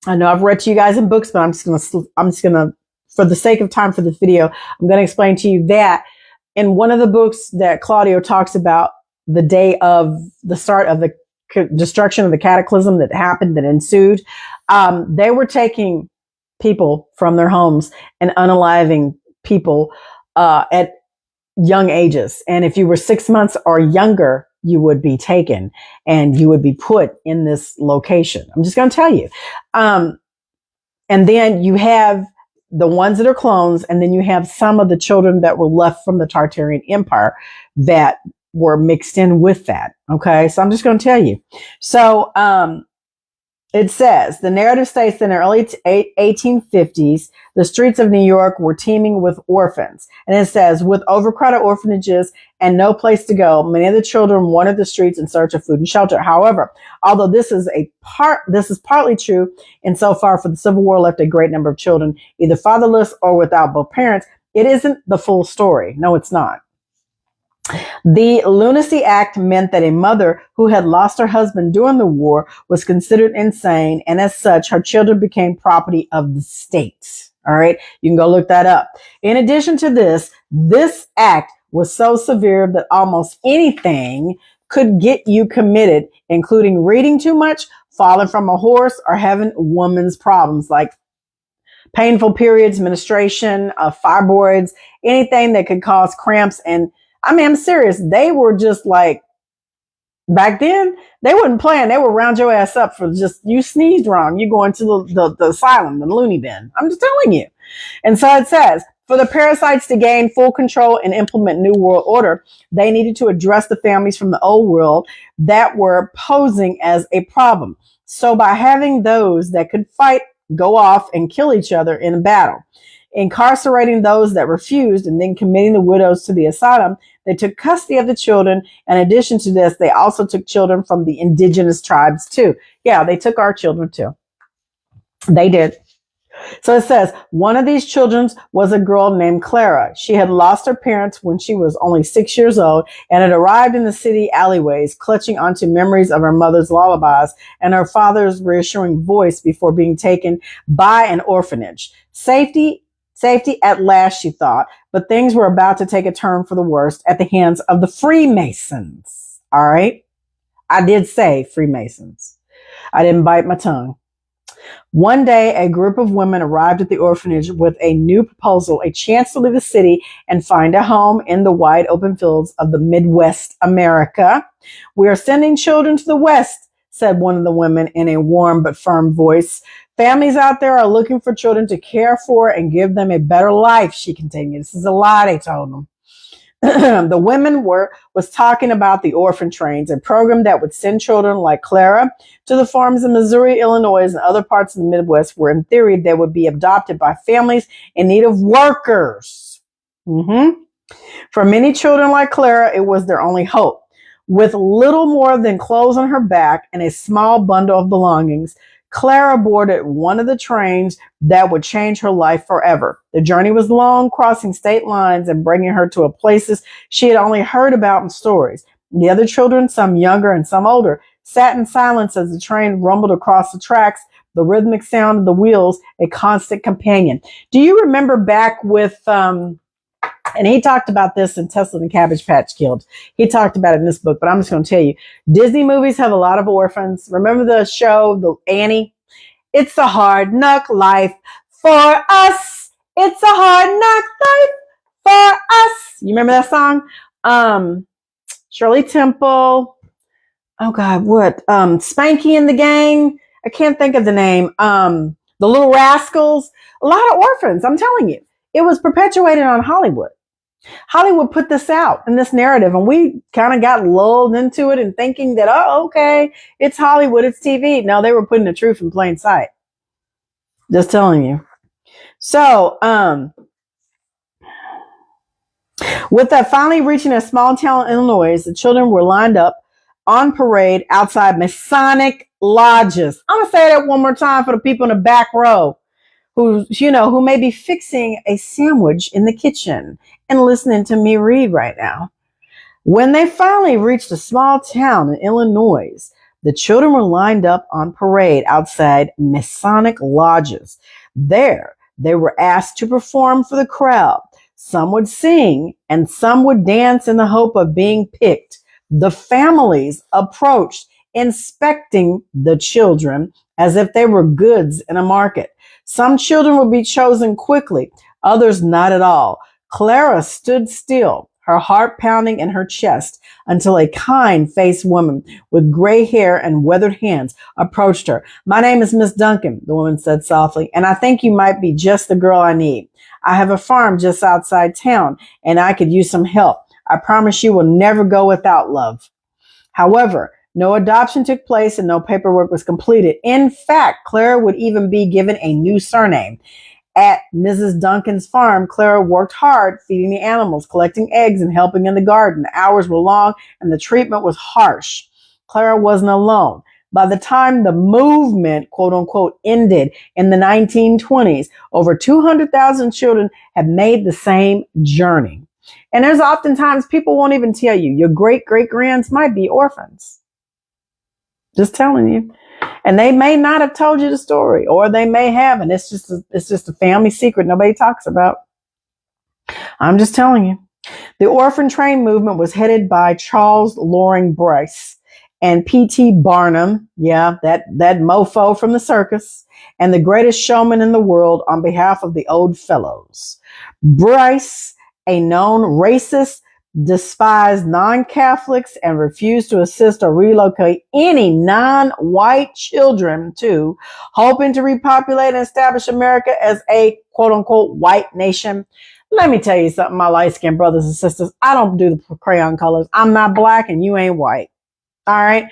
I know I've read to you guys in books, but I'm just gonna, for the sake of time for this video, I'm going to explain to you that in one of the books that Claudio talks about, the day of the start of the destruction of the cataclysm that happened, that ensued, they were taking people from their homes and unaliving people at young ages. And if you were 6 months or younger, you would be taken and you would be put in this location. I'm just going to tell you. And then you have the ones that are clones, and then you have some of the children that were left from the Tartarian Empire that were mixed in with that. Okay, so I'm just going to tell you. So it says, the narrative states that in the early 1850s, the streets of New York were teeming with orphans. And it says, with overcrowded orphanages and no place to go, many of the children wandered the streets in search of food and shelter. However, although this is partly true insofar for the Civil War left a great number of children either fatherless or without both parents, it isn't the full story. No, it's not. The Lunacy Act meant that a mother who had lost her husband during the war was considered insane, and as such, her children became property of the state. All right, you can go look that up. In addition to this act was so severe that almost anything could get you committed, including reading too much, falling from a horse, or having women's problems like painful periods, menstruation, fibroids, anything that could cause cramps. And I mean, I'm serious. They were just like, back then, they wasn't playing. They would round your ass up for just, you sneezed wrong. You go into the asylum, the loony bin. I'm just telling you. And so it says, for the parasites to gain full control and implement New World Order, they needed to address the families from the old world that were posing as a problem. So by having those that could fight go off and kill each other in a battle, incarcerating those that refused, and then committing the widows to the asylum, they took custody of the children. In addition to this, they also took children from the indigenous tribes too. Yeah, they took our children too. They did. So it says, one of these children was a girl named Clara. She had lost her parents when she was only 6 years old and had arrived in the city alleyways, clutching onto memories of her mother's lullabies and her father's reassuring voice before being taken by an orphanage. Safety at last, she thought, but things were about to take a turn for the worst at the hands of the Freemasons. All right. I did say Freemasons. I didn't bite my tongue. One day, a group of women arrived at the orphanage with a new proposal, a chance to leave the city and find a home in the wide open fields of the Midwest America. We are sending children to the West, said one of the women in a warm but firm voice. Families out there are looking for children to care for and give them a better life, she continued. This is a lie, they told them. The women was talking about the orphan trains, a program that would send children like Clara to the farms in Missouri, Illinois, and other parts of the Midwest, where in theory they would be adopted by families in need of workers. For many children like Clara, it was their only hope. With little more than clothes on her back and a small bundle of belongings, Clara boarded one of the trains that would change her life forever. The journey was long, crossing state lines and bringing her to places she had only heard about in stories. The other children, some younger and some older, sat in silence as the train rumbled across the tracks, the rhythmic sound of the wheels, a constant companion. Do you remember back with, and he talked about this in Tesla and Cabbage Patch Killed. He talked about it in this book, but I'm just going to tell you, Disney movies have a lot of orphans. Remember the show, the Annie? It's a hard knock life for us. It's a hard knock life for us. You remember that song? Shirley Temple. Oh God, what? Spanky and the Gang. I can't think of the name. The Little Rascals. A lot of orphans. I'm telling you, it was perpetuated on Hollywood. Hollywood put this out in this narrative, and we kind of got lulled into it and thinking that, oh, okay, it's Hollywood, it's TV. No, they were putting the truth in plain sight. Just telling you. So, with that finally reaching a small town in Illinois, the children were lined up on parade outside Masonic lodges. I'm going to say that one more time for the people in the back row who may be fixing a sandwich in the kitchen and listening to me read right now. When they finally reached a small town in Illinois, the children were lined up on parade outside Masonic lodges. There, they were asked to perform for the crowd. Some would sing and some would dance in the hope of being picked. The families approached, inspecting the children as if they were goods in a market. Some children would be chosen quickly, others not at all. Clara stood still, her heart pounding in her chest, until a kind-faced woman with gray hair and weathered hands approached her. "My name is Miss Duncan," the woman said softly, "and I think you might be just the girl I need. I have a farm just outside town, and I could use some help. I promise you will never go without, love." However, no adoption took place and no paperwork was completed. In fact, Clara would even be given a new surname. At Mrs. Duncan's farm, Clara worked hard, feeding the animals, collecting eggs, and helping in the garden. The hours were long and the treatment was harsh. Clara wasn't alone. By the time the movement, quote unquote, ended in the 1920s, over 200,000 children had made the same journey. And there's oftentimes people won't even tell you your great great grands might be orphans. Just telling you. And they may not have told you the story, or they may have, and it's just a family secret nobody talks about. I'm just telling you. The orphan train movement was headed by Charles Loring Bryce and P.T. Barnum, yeah, that mofo from the circus, and the greatest showman in the world on behalf of the old fellows. Bryce, a known racist, despised non-Catholics and refused to assist or relocate any non-white children to, hoping to repopulate and establish America as a quote-unquote white nation. Let me tell you something, my light-skinned brothers and sisters. I don't do the crayon colors. I'm not black and you ain't white. All right?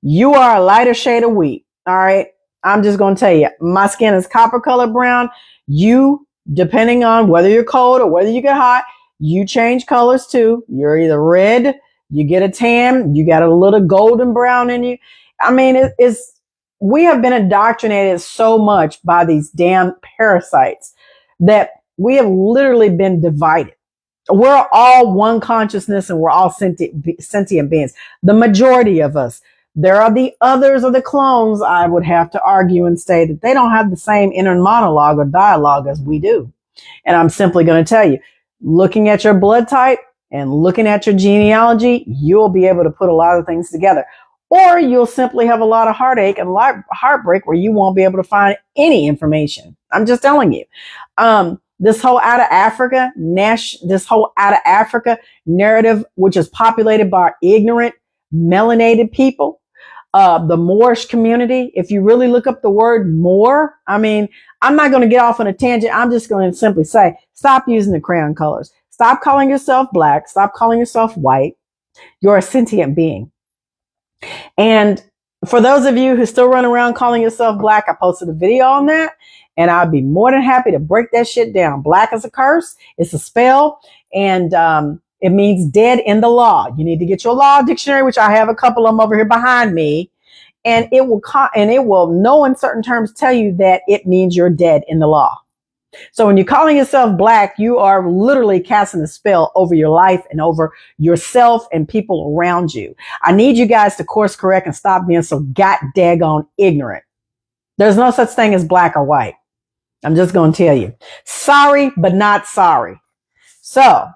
You are a lighter shade of wheat. All right? I'm just going to tell you, my skin is copper colored brown. You, depending on whether you're cold or whether you get hot, you change colors too. You're either red, you get a tan, you got a little golden brown in you. I mean, we have been indoctrinated so much by these damn parasites that we have literally been divided. We're all one consciousness and we're all sentient beings. The majority of us. There are the others or the clones, I would have to argue and say that they don't have the same inner monologue or dialogue as we do. And I'm simply going to tell you, looking at your blood type and looking at your genealogy, you'll be able to put a lot of things together. Or you'll simply have a lot of heartache and heartbreak where you won't be able to find any information. I'm just telling you. This whole out of Africa narrative, which is populated by ignorant, melanated people, the Moorish community. If you really look up the word Moor, I mean, I'm not going to get off on a tangent. I'm just going to simply say, stop using the crayon colors. Stop calling yourself black. Stop calling yourself white. You're a sentient being. And for those of you who still run around calling yourself black, I posted a video on that. And I'd be more than happy to break that shit down. Black is a curse. It's a spell. And it means dead in the law. You need to get your law dictionary, which I have a couple of them over here behind me. And it will no uncertain terms tell you that it means you're dead in the law. So when you're calling yourself black, you are literally casting a spell over your life and over yourself and people around you. I need you guys to course correct and stop being so daggone ignorant. There's no such thing as black or white. I'm just going to tell you. Sorry, but not sorry. So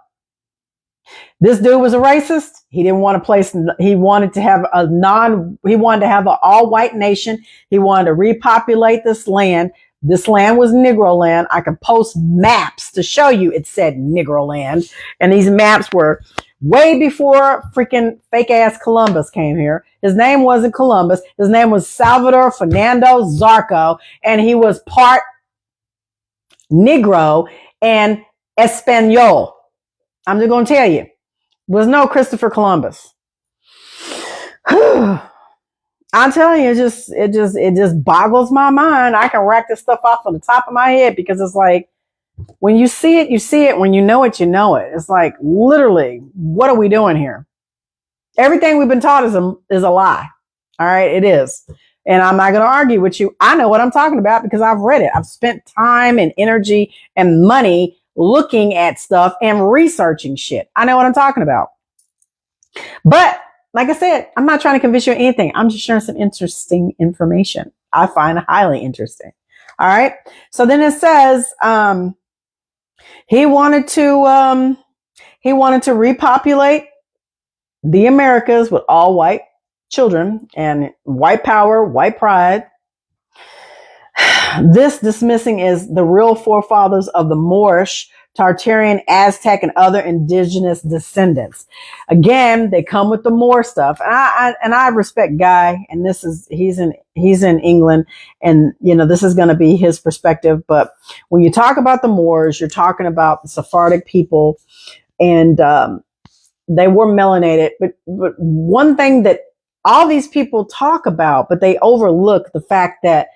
this dude was a racist. He didn't want a place. He wanted to have an all white nation. He wanted to repopulate this land. This land was Negro land. I could post maps to show you it said Negro land. And these maps were way before freaking fake ass Columbus came here. His name wasn't Columbus. His name was Salvador Fernando Zarco. And he was part Negro and Espanol. I'm just going to tell you, was no Christopher Columbus. I'm telling you, it just boggles my mind. I can rack this stuff off on the top of my head because it's like, when you see it, you see it. When you know it, you know it. It's like, literally, what are we doing here? Everything we've been taught is a lie. All right, it is. And I'm not going to argue with you. I know what I'm talking about because I've read it. I've spent time and energy and money looking at stuff and researching shit. I know what I'm talking about. But like I said, I'm not trying to convince you of anything. I'm just sharing some interesting information. I find it highly interesting. All right. So then it says, he wanted to repopulate the Americas with all white children and white power, white pride. This dismissing is the real forefathers of the Moorish, Tartarian, Aztec, and other indigenous descendants. Again, they come with the Moor stuff, and I respect Guy, and he's in England, and this is going to be his perspective. But when you talk about the Moors, you're talking about the Sephardic people, and they were melanated. But one thing that all these people talk about, but they overlook the fact that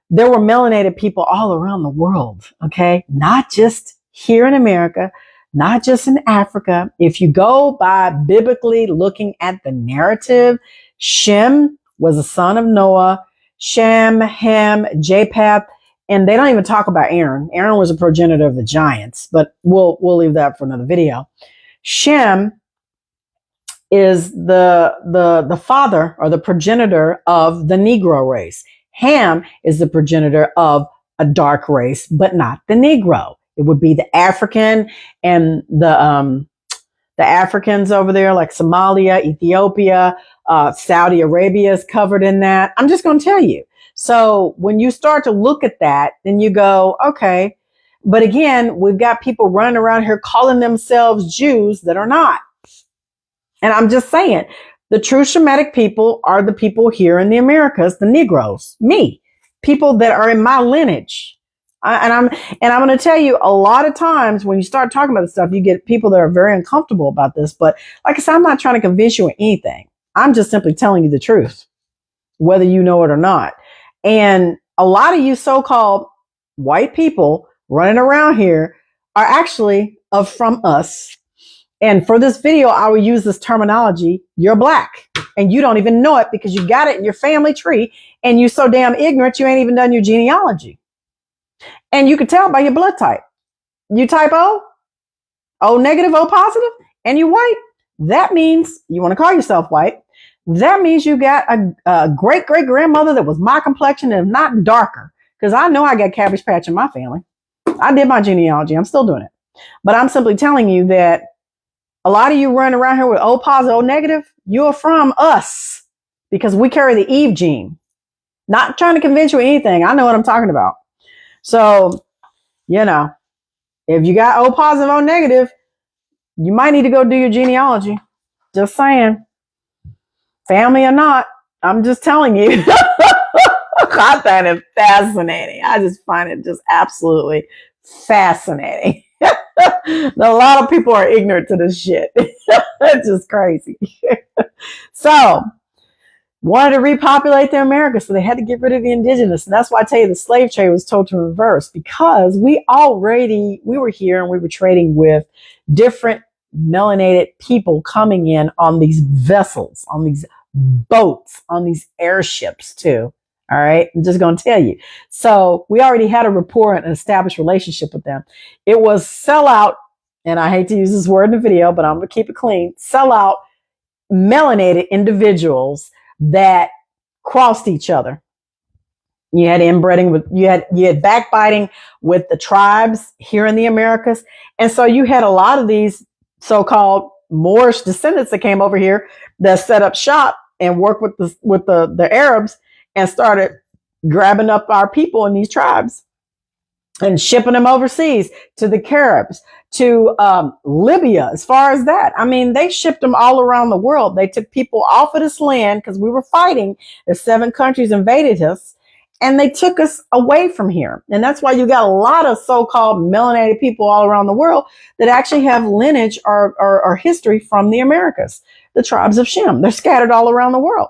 there were melanated people all around the world. Okay, not just here in America, not just in Africa. If you go by biblically looking at the narrative, Shem was a son of Noah. Shem, Ham, Japheth, And they don't even talk about Aaron. Aaron was a progenitor of the giants, but we'll leave that for another video. Shem is the father or the progenitor of the Negro race. Ham is the progenitor of a dark race, but not the Negro. It would be the African and the Africans over there, like Somalia, Ethiopia, Saudi Arabia is covered in that. I'm just going to tell you. So when you start to look at that, then you go, okay. But again, we've got people running around here calling themselves Jews that are not. And I'm just saying, the true Shemitic people are the people here in the Americas, the Negroes, me, people that are in my lineage. And I'm going to tell you, a lot of times when you start talking about this stuff, you get people that are very uncomfortable about this. But like I said, I'm not trying to convince you of anything. I'm just simply telling you the truth, whether you know it or not. And a lot of you so-called white people running around here are actually from us. And for this video, I will use this terminology, you're black. And you don't even know it because you got it in your family tree. And you're so damn ignorant, you ain't even done your genealogy. And you can tell by your blood type. You type O, O negative, O positive, and you white. That means you want to call yourself white. That means you got a great-great-grandmother that was my complexion and not darker. Because I know I got Cabbage Patch in my family. I did my genealogy. I'm still doing it. But I'm simply telling you that a lot of you running around here with O positive, O negative, you're from us. Because we carry the Eve gene. Not trying to convince you of anything. I know what I'm talking about. So, you know, if you got O positive, O negative, you might need to go do your genealogy. Just saying. Family or not, I'm just telling you. I find it fascinating. I just find it just absolutely fascinating. A lot of people are ignorant to this shit. It's just crazy. So, wanted to repopulate the Americas, so they had to get rid of the indigenous. And that's why I tell you the slave trade was told to reverse, because we were here and we were trading with different melanated people coming in on these vessels, on these boats, on these airships too. All right. I'm just going to tell you. So we already had a rapport and an established relationship with them. It was sellout. And I hate to use this word in the video, but I'm going to keep it clean. Sellout melanated individuals that crossed each other. You had inbreeding with, you had backbiting with the tribes here in the Americas. And so you had a lot of these so-called Moorish descendants that came over here that set up shop and worked with the Arabs and started grabbing up our people in these tribes and shipping them overseas to the Caribs, to Libya, as far as that. I mean, they shipped them all around the world. They took people off of this land because we were fighting. The 7 countries invaded us, and they took us away from here. And that's why you got a lot of so-called melanated people all around the world that actually have lineage or history from the Americas, the tribes of Shem. They're scattered all around the world.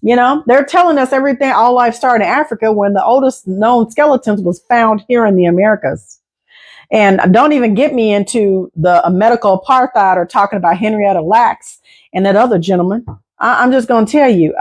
You know, they're telling us everything, all life started in Africa when the oldest known skeletons was found here in the Americas. And don't even get me into the medical apartheid or talking about Henrietta Lacks and that other gentleman. I'm just going to tell you,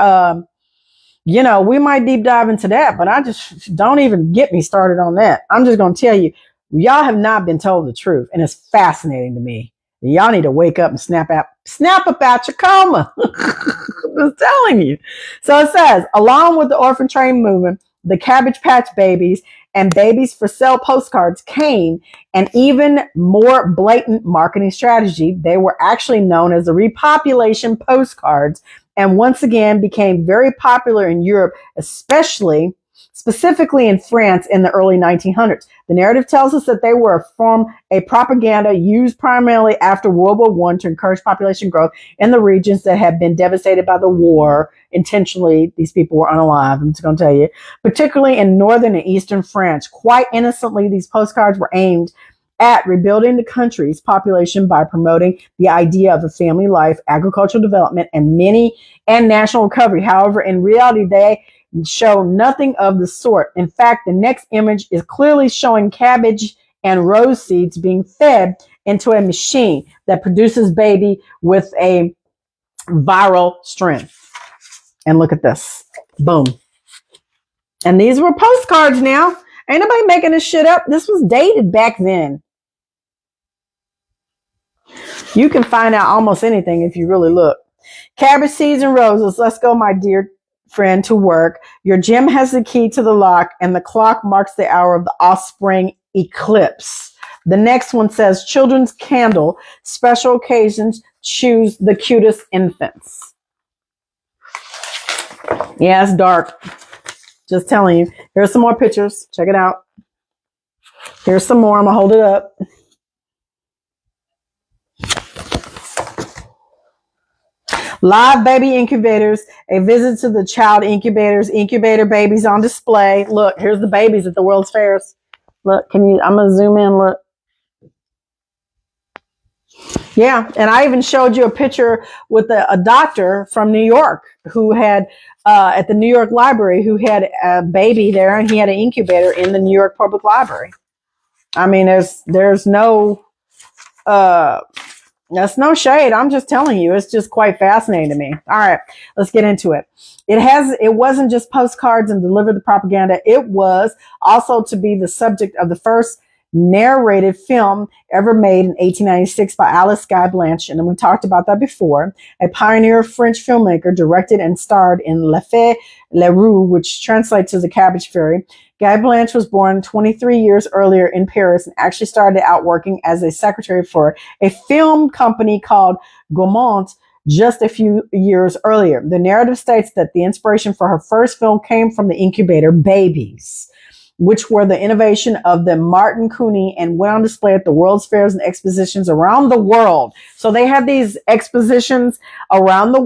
you know, we might deep dive into that, but I just don't even get me started on that. I'm just going to tell you, y'all have not been told the truth. And it's fascinating to me. Y'all need to wake up and snap up out your coma. I'm just telling you. So it says, along with the orphan train movement, the Cabbage Patch babies and babies for sale postcards came an even more blatant marketing strategy. They were actually known as the repopulation postcards, and once again became very popular in Europe, specifically in France in the early 1900s. The narrative tells us that they were a propaganda used primarily after World War I to encourage population growth in the regions that had been devastated by the war. Intentionally, these people were unalive, I'm just going to tell you. Particularly in northern and eastern France. Quite innocently, these postcards were aimed at rebuilding the country's population by promoting the idea of a family life, agricultural development, and national recovery. However, in reality, they show nothing of the sort. In fact, the next image is clearly showing cabbage and rose seeds being fed into a machine that produces baby with a viral strength. And look at this. Boom. And these were postcards now. Ain't nobody making this shit up. This was dated back then. You can find out almost anything if you really look. Cabbage seeds and roses. Let's go, my dear friend, to work. Your gem has the key to the lock, and the clock marks the hour of the offspring eclipse. The next one says children's candle. Special occasions, choose the cutest infants. Yeah, it's dark. Just telling you. Here's some more pictures. Check it out. Here's some more. I'm going to hold it up. Live baby incubators, a visit to the child incubators, incubator babies on display. Look, here's the babies at the World's Fairs. Look, I'm going to zoom in, look. Yeah, and I even showed you a picture with a doctor from New York who had, at the New York Library, who had a baby there, and he had an incubator in the New York Public Library. I mean, there's no... That's no shade. I'm just telling you, it's just quite fascinating to me. All right, let's get into it. It wasn't just postcards and deliver the propaganda. It was also to be the subject of the first narrated film ever made in 1896 by Alice Guy Blanche. And we talked about that before. A pioneer French filmmaker, directed and starred in Le Fée Le Roux, which translates as The Cabbage Fairy. Guy Blanche was born 23 years earlier in Paris and actually started out working as a secretary for a film company called Gaumont just a few years earlier. The narrative states that the inspiration for her first film came from the incubator babies, which were the innovation of the Martin Cooney and went on display at the World's Fairs and expositions around the world. So they had these expositions around the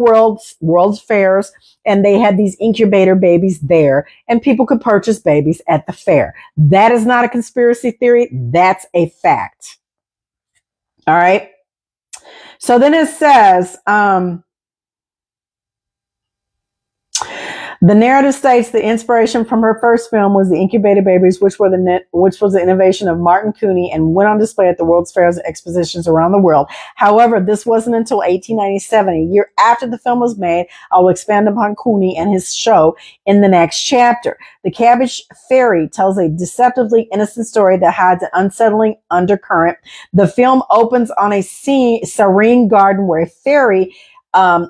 World's Fairs, and they had these incubator babies there, and people could purchase babies at the fair. That is not a conspiracy theory. That's a fact. All right. So then it says, the narrative states the inspiration from her first film was the incubator babies, which was the innovation of Martin Cooney and went on display at the World's Fairs and expositions around the world. However, this wasn't until 1897, a year after the film was made. I will expand upon Cooney and his show in the next chapter. The Cabbage Fairy tells a deceptively innocent story that hides an unsettling undercurrent. The film opens on a serene garden where a fairy,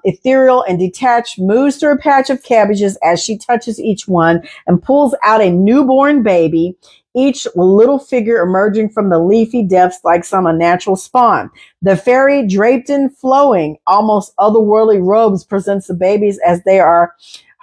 ethereal and detached, moves through a patch of cabbages as she touches each one and pulls out a newborn baby, each little figure emerging from the leafy depths like some unnatural spawn. The fairy, draped in flowing, almost otherworldly robes, presents the babies as they are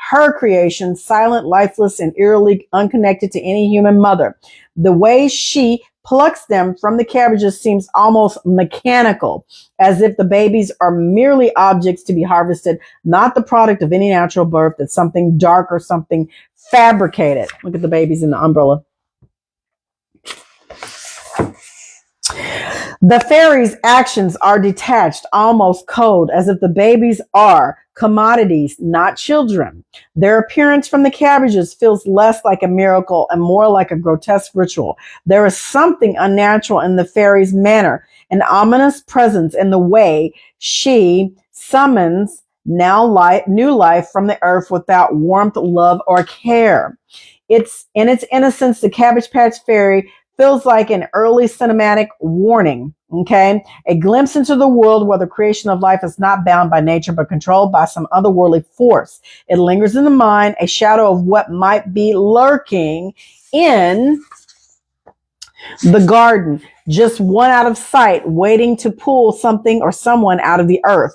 her creation, silent, lifeless, and eerily unconnected to any human mother. The way she plucks them from the cabbages seems almost mechanical, as if the babies are merely objects to be harvested, not the product of any natural birth. That's something dark or something fabricated. Look at the babies in the umbrella. The fairy's actions are detached, almost cold, as if the babies are commodities, not children. Their appearance from the cabbages feels less like a miracle and more like a grotesque ritual. There is something unnatural in the fairy's manner, an ominous presence in the way she summons new life from the earth without warmth, love, or care. It's in its innocence, the Cabbage Patch Fairy feels like an early cinematic warning, okay? A glimpse into the world where the creation of life is not bound by nature, but controlled by some otherworldly force. It lingers in the mind, a shadow of what might be lurking in the garden, just one out of sight, waiting to pull something or someone out of the earth.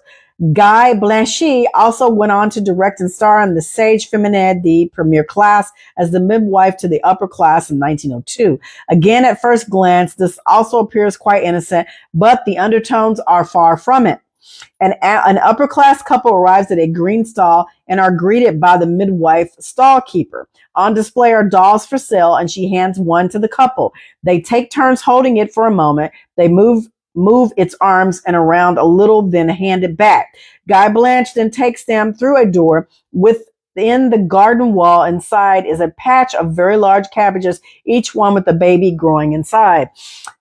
Guy Blanche also went on to direct and star in The Sage Feminine, the premiere class, as the midwife to the upper class in 1902. Again, at first glance, this also appears quite innocent, but the undertones are far from it. An upper class couple arrives at a green stall and are greeted by the midwife stall keeper. On display are dolls for sale, and she hands one to the couple. They take turns holding it for a moment. They move its arms and around a little, then hand it back. Guy Blanche then takes them through a door. Within the garden wall inside is a patch of very large cabbages, each one with a baby growing inside.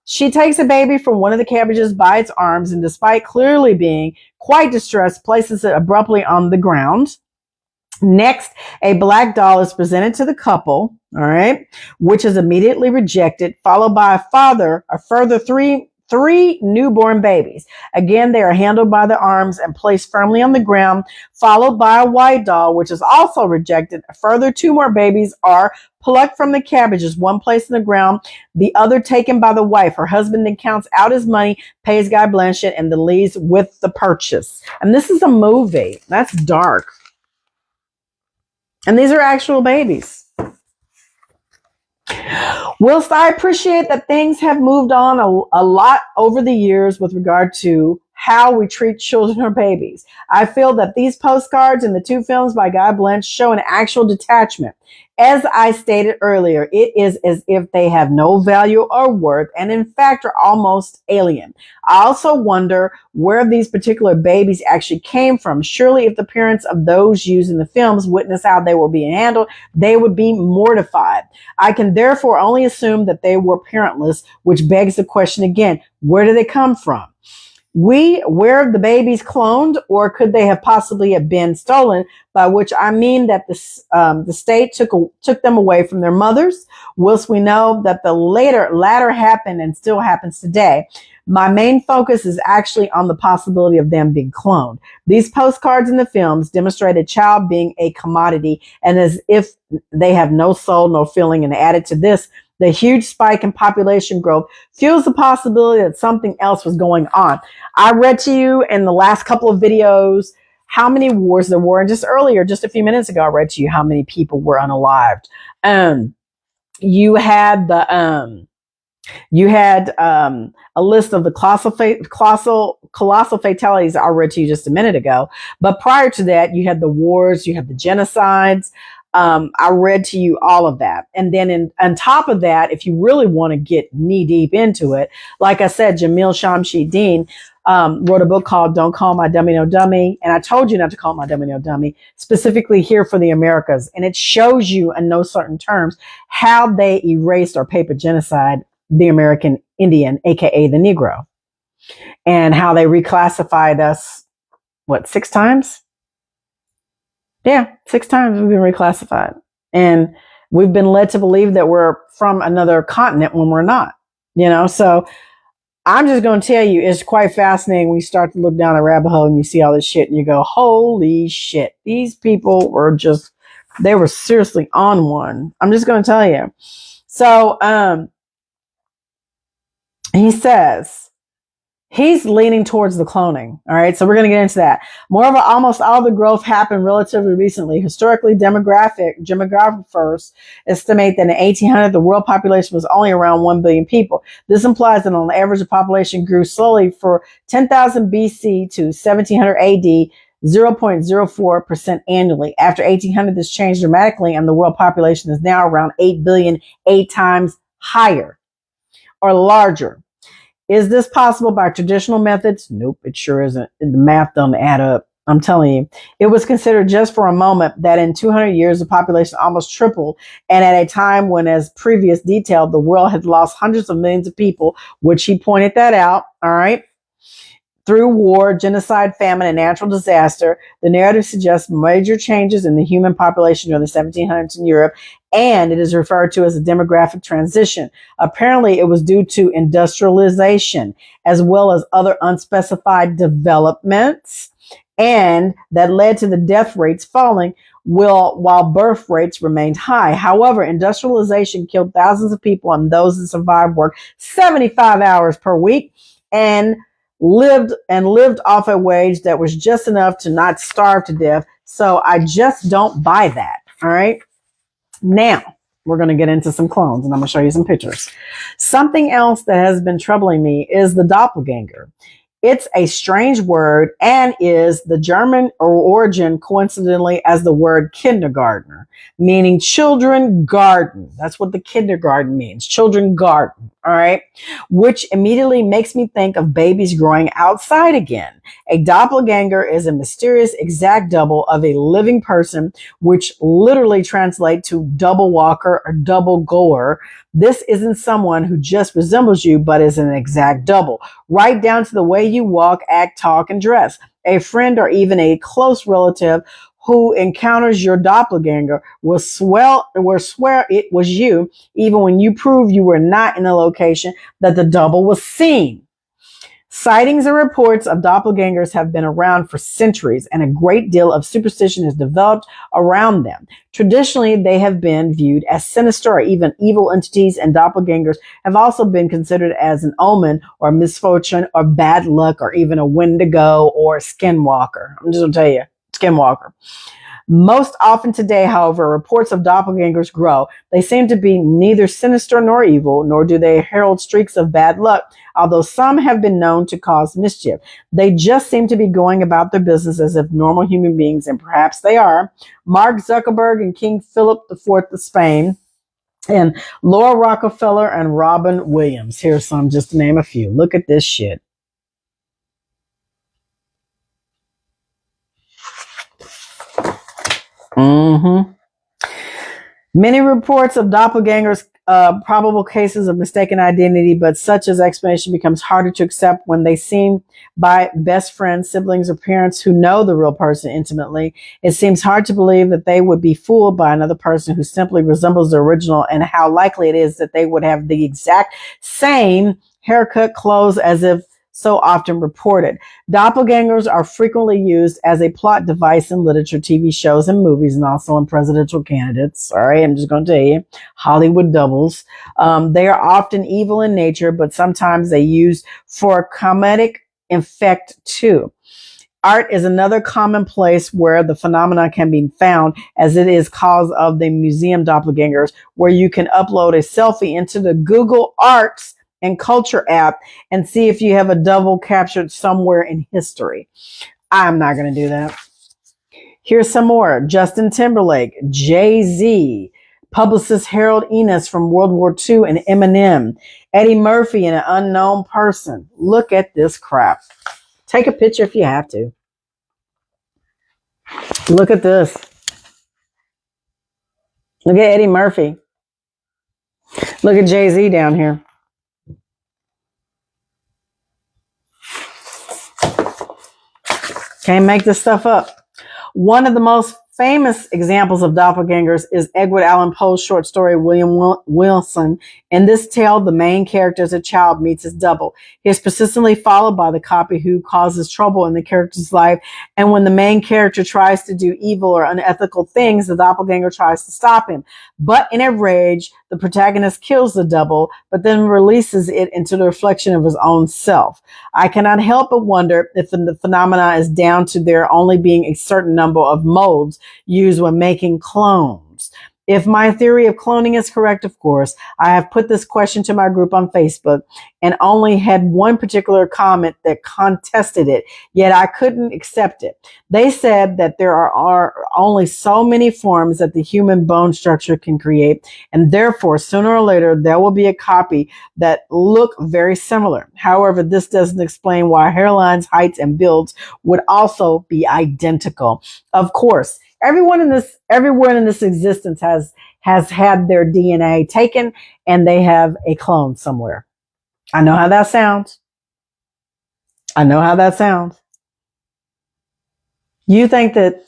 She takes a baby from one of the cabbages by its arms, and despite clearly being quite distressed, places it abruptly on the ground. Next, a black doll is presented to the couple, all right, which is immediately rejected, followed by a further three newborn babies. Again, they are handled by the arms and placed firmly on the ground, followed by a white doll, which is also rejected. A further two more babies are plucked from the cabbages, one placed in the ground, the other taken by the wife. Her husband then counts out his money, pays Guy Blanchett, and then leaves with the purchase. And this is a movie. That's dark. And these are actual babies. Whilst I appreciate that things have moved on a lot over the years with regard to how we treat children or babies, I feel that these postcards and the two films by Guy Blanchett show an actual detachment. As I stated earlier, it is as if they have no value or worth and in fact are almost alien. I also wonder where these particular babies actually came from. Surely if the parents of those used in the films witnessed how they were being handled, they would be mortified. I can therefore only assume that they were parentless, which begs the question again, where did they come from? Were the babies cloned, or could they have possibly have been stolen? By which I mean that the state took them away from their mothers, whilst we know that the latter happened and still happens today. My main focus is actually on the possibility of them being cloned. These postcards in the films demonstrate a child being a commodity, and as if they have no soul, no feeling, and added to this, the huge spike in population growth fuels the possibility that something else was going on. I read to you in the last couple of videos how many wars there were. And just earlier, just a few minutes ago, I read to you how many people were unalived. You had a list of the colossal fatalities I read to you just a minute ago. But prior to that, you had the wars, you had the genocides. I read to you all of that. And then on top of that, if you really want to get knee deep into it, like I said, Jamil Shamshi-Dean wrote a book called Don't Call My Dummy No Dummy. And I told you not to call my dummy no dummy, specifically here for the Americas. And it shows you in no certain terms how they erased or paper genocide the American Indian, aka the Negro, and how they reclassified us, 6 times? Yeah, 6 times we've been reclassified. And we've been led to believe that we're from another continent when we're not, So I'm just going to tell you, it's quite fascinating when you start to look down the rabbit hole and you see all this shit and you go, holy shit, these people they were seriously on one. I'm just going to tell you. So he says, he's leaning towards the cloning. All right. So we're going to get into that. Moreover, almost all the growth happened relatively recently. Historically, demographers estimate that in 1800, the world population was only around 1 billion people. This implies that on average, the population grew slowly for 10,000 BC to 1700 AD, 0.04% annually. After 1800, this changed dramatically, and the world population is now around 8 billion, 8 times higher or larger. Is this possible by traditional methods? Nope, it sure isn't. The math doesn't add up. I'm telling you. It was considered just for a moment that in 200 years, the population almost tripled. And at a time when, as previous detailed, the world had lost hundreds of millions of people, which he pointed that out. All right. Through war, genocide, famine, and natural disaster, the narrative suggests major changes in the human population during the 1700s in Europe, and it is referred to as a demographic transition. Apparently, it was due to industrialization, as well as other unspecified developments, and that led to the death rates falling while birth rates remained high. However, industrialization killed thousands of people, and those that survived worked 75 hours per week and lived off a wage that was just enough to not starve to death. So I just don't buy that. All right. Now we're going to get into some clones and I'm going to show you some pictures. Something else that has been troubling me is the doppelganger. It's a strange word and is the German origin, coincidentally, as the word kindergartner, meaning children garden. That's what the kindergarten means, children garden, all right? Which immediately makes me think of babies growing outside again. A doppelganger is a mysterious exact double of a living person, which literally translates to double walker or double goer. This isn't someone who just resembles you, but is an exact double, right down to the way you walk, act, talk, and dress. A friend or even a close relative who encounters your doppelganger will swear it was you, even when you prove you were not in the location that the double was seen. Sightings and reports of doppelgangers have been around for centuries, and a great deal of superstition has developed around them. Traditionally, they have been viewed as sinister or even evil entities, and doppelgangers have also been considered as an omen or misfortune or bad luck or even a Wendigo or skinwalker. I'm just going to tell you, skinwalker. Most often today, however, reports of doppelgangers grow. They seem to be neither sinister nor evil, nor do they herald streaks of bad luck, although some have been known to cause mischief. They just seem to be going about their business as if normal human beings, and perhaps they are. Mark Zuckerberg and King Philip IV of Spain, and Laura Rockefeller and Robin Williams. Here's some, just to name a few. Look at this shit. Mm-hmm. Many reports of doppelgangers, probable cases of mistaken identity, but such as explanation becomes harder to accept when they seem by best friends, siblings, or parents who know the real person intimately. It seems hard to believe that they would be fooled by another person who simply resembles the original, and how likely it is that they would have the exact same haircut, clothes, as if so often reported. Doppelgangers are frequently used as a plot device in literature, TV shows, and movies, and also in presidential candidates. Sorry, I'm just going to tell you, Hollywood doubles. They are often evil in nature, but sometimes they use for comedic effect too. Art is another common place where the phenomena can be found, as it is cause of the museum doppelgangers, where you can upload a selfie into the Google Arts and Culture app and see if you have a double captured somewhere in history. I'm not going to do that. Here's some more. Justin Timberlake, Jay-Z, publicist Harold Innis from World War II, and Eminem, Eddie Murphy, and an unknown person. Look at this crap. Take a picture if you have to. Look at this. Look at Eddie Murphy. Look at Jay-Z down here. Can't make this stuff up. One of the most famous examples of doppelgangers is Edgar Allan Poe's short story, William Wilson. In this tale, the main character as a child meets his double. He is persistently followed by the copy who causes trouble in the character's life. And when the main character tries to do evil or unethical things, the doppelganger tries to stop him. But in a rage, the protagonist kills the double, but then releases it into the reflection of his own self. I cannot help but wonder if the phenomena is down to there only being a certain number of molds used when making clones. If my theory of cloning is correct, of course, I have put this question to my group on Facebook and only had one particular comment that contested it, yet I couldn't accept it. They said that there are only so many forms that the human bone structure can create, and therefore, sooner or later, there will be a copy that look very similar. However, this doesn't explain why hairlines, heights, and builds would also be identical. Of course, everyone in this existence has had their DNA taken, and they have a clone somewhere. I know how that sounds. You think that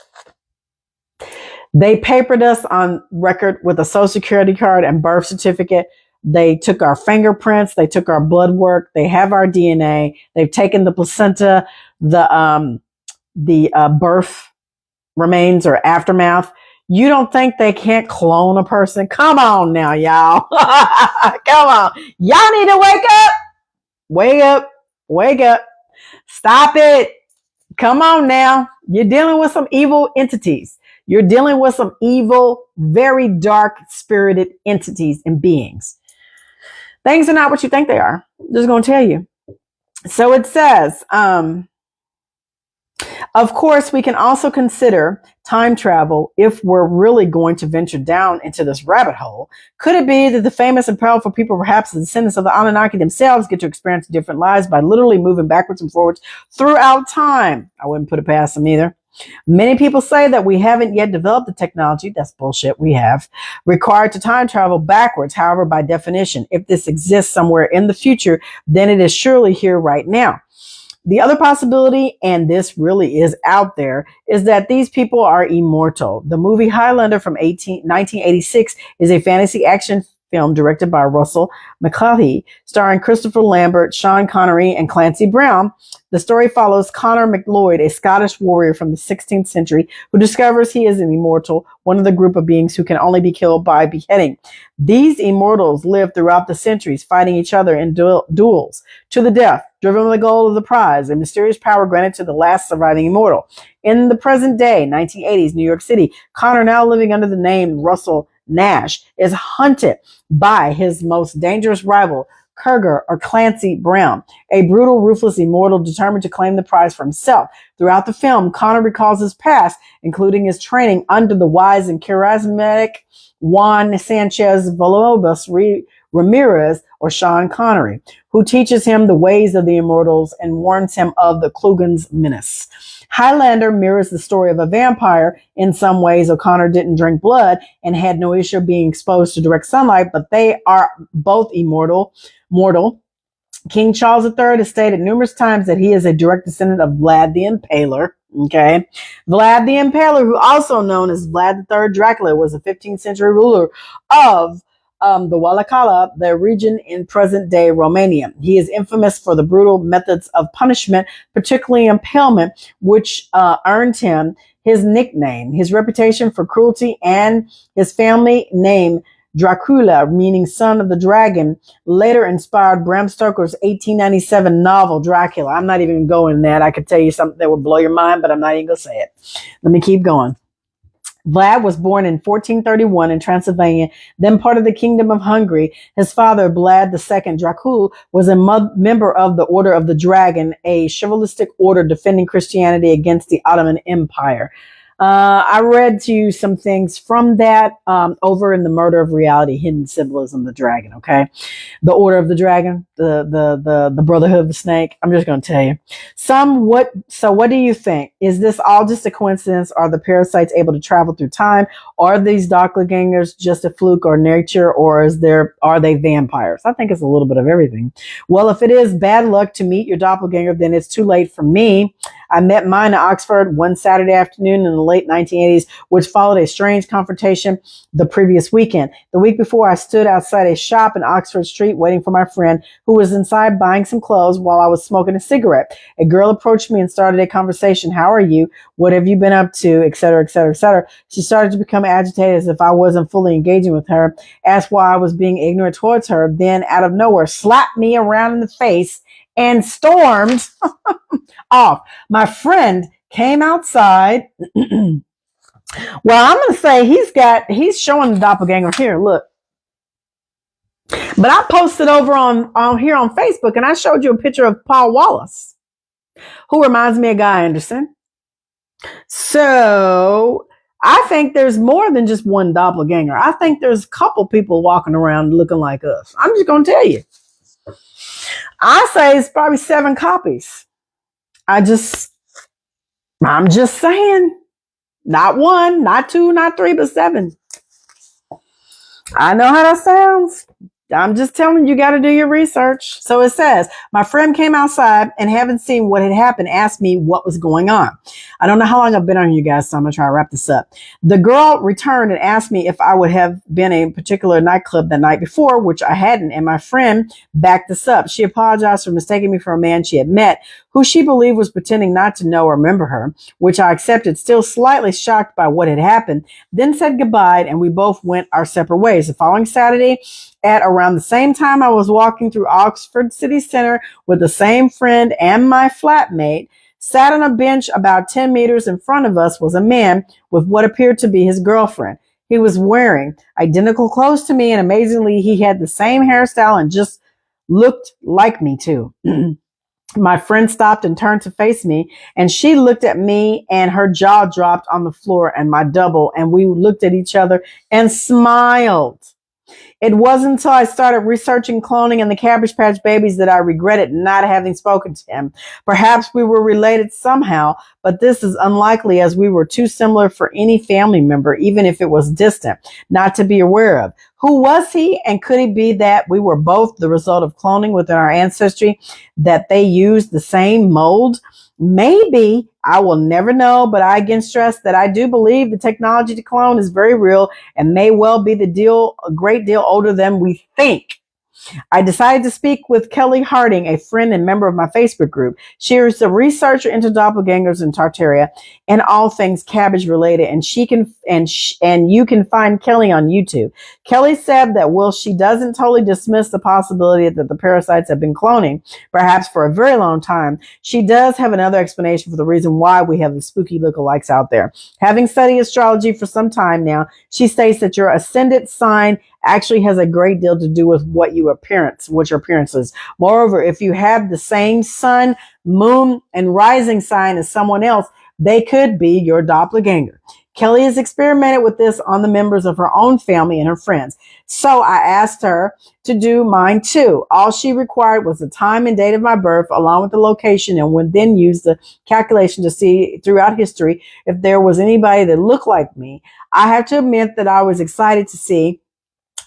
they papered us on record with a social security card and birth certificate? They took our fingerprints, they took our blood work, they have our DNA, they've taken the placenta, the birth remains or aftermath. You don't think they can't clone a person? Come on now, y'all. Come on. Y'all need to wake up. Wake up. Wake up. Stop it. Come on now. You're dealing with some evil entities. You're dealing with some evil, very dark spirited entities and beings. Things are not what you think they are. I'm just going to tell you. So it says, of course, we can also consider time travel if we're really going to venture down into this rabbit hole. Could it be that the famous and powerful people, perhaps the descendants of the Anunnaki themselves, get to experience different lives by literally moving backwards and forwards throughout time? I wouldn't put it past them either. Many people say that we haven't yet developed the technology, that's bullshit, we have, required to time travel backwards. However, by definition, if this exists somewhere in the future, then it is surely here right now. The other possibility, and this really is out there, is that these people are immortal. The movie Highlander from 1986 is a fantasy action film directed by Russell McCaughey, starring Christopher Lambert, Sean Connery, and Clancy Brown. The story follows Connor MacLeod, a Scottish warrior from the 16th century who discovers he is an immortal, one of the group of beings who can only be killed by beheading. These immortals live throughout the centuries, fighting each other in duels to the death, driven with the goal of the prize, a mysterious power granted to the last surviving immortal. In the present day, 1980s New York City, Connor, now living under the name Russell Nash, is hunted by his most dangerous rival, Kurger or Clancy Brown, a brutal, ruthless immortal determined to claim the prize for himself. Throughout the film, Connor recalls his past, including his training under the wise and charismatic Juan Sanchez Villalobos Ramirez, or Sean Connery, who teaches him the ways of the immortals and warns him of the Klugen's menace. Highlander mirrors the story of a vampire. In some ways, O'Connor didn't drink blood and had no issue being exposed to direct sunlight, but they are both mortal. King Charles III has stated numerous times that he is a direct descendant of Vlad the Impaler. Okay. Vlad the Impaler, who also known as Vlad III Dracula, was a 15th century ruler of the Wallachia, the region in present-day Romania. He is infamous for the brutal methods of punishment, particularly impalement, which earned him his nickname. His reputation for cruelty and his family name, Dracula, meaning son of the dragon, later inspired Bram Stoker's 1897 novel, Dracula. I'm not even going there. I could tell you something that would blow your mind, but I'm not even going to say it. Let me keep going. Vlad was born in 1431 in Transylvania, then part of the Kingdom of Hungary. His father, Vlad II Dracul, was a member of the Order of the Dragon, a chivalristic order defending Christianity against the Ottoman Empire. I read to you some things from that over in The Murder of Reality, Hidden Symbolism of the Dragon, okay? The Order of the Dragon, the Brotherhood of the Snake. I'm just going to tell you. So what do you think? Is this all just a coincidence? Are the parasites able to travel through time? Are these doppelgangers just a fluke or nature, or are they vampires? I think it's a little bit of everything. Well, if it is bad luck to meet your doppelganger, then it's too late for me. I met mine in Oxford one Saturday afternoon in the late 1980s, which followed a strange confrontation the previous weekend. The week before, I stood outside a shop in Oxford Street waiting for my friend, who was inside buying some clothes while I was smoking a cigarette. A girl approached me and started a conversation. How are you? What have you been up to? Et cetera, et cetera, et cetera. She started to become agitated as if I wasn't fully engaging with her, asked why I was being ignorant towards her, then out of nowhere slapped me around in the face and stormed off. My friend came outside. Well, I'm going to say he's showing the doppelganger here. Look. But I posted over on here on Facebook, and I showed you a picture of Paul Wallace, who reminds me of Guy Anderson. So I think there's more than just one doppelganger. I think there's a couple people walking around looking like us. I'm just going to tell you. I say it's probably 7 copies. I'm just saying. Not 1, not 2, not 3, but 7. I know how that sounds. I'm just telling you, got to do your research. So it says, my friend came outside and having seen what had happened, asked me what was going on. I don't know how long I've been on you guys, so I'm going to try to wrap this up. The girl returned and asked me if I would have been in a particular nightclub the night before, which I hadn't. And my friend backed this up. She apologized for mistaking me for a man she had met, who she believed was pretending not to know or remember her, which I accepted, still slightly shocked by what had happened, then said goodbye, and we both went our separate ways. The following Saturday, at around the same time, I was walking through Oxford City Center with the same friend and my flatmate. Sat on a bench about 10 meters in front of us was a man with what appeared to be his girlfriend. He was wearing identical clothes to me, and amazingly, he had the same hairstyle and just looked like me too. My friend stopped and turned to face me, and she looked at me and her jaw dropped on the floor and my double, and we looked at each other and smiled. It wasn't until I started researching cloning and the Cabbage Patch Babies that I regretted not having spoken to him. Perhaps we were related somehow, but this is unlikely as we were too similar for any family member, even if it was distant, not to be aware of. Who was he, and could it be that we were both the result of cloning within our ancestry, that they used the same mold? Maybe. I will never know, but I again stress that I do believe the technology to clone is very real and may well be a great deal older than we think. I decided to speak with Kelly Harding, a friend and member of my Facebook group. She is a researcher into doppelgangers and Tartaria and all things Cabbage related, and you can find Kelly on YouTube. Kelly said that while she doesn't totally dismiss the possibility that the parasites have been cloning, perhaps for a very long time, she does have another explanation for the reason why we have the spooky lookalikes out there. Having studied astrology for some time now, she states that your ascendant sign actually has a great deal to do with what your appearance is. Moreover, if you have the same sun, moon, and rising sign as someone else, they could be your doppelganger. Kelly has experimented with this on the members of her own family and her friends. So I asked her to do mine too. All she required was the time and date of my birth along with the location, and would then use the calculation to see throughout history if there was anybody that looked like me. I have to admit that I was excited to see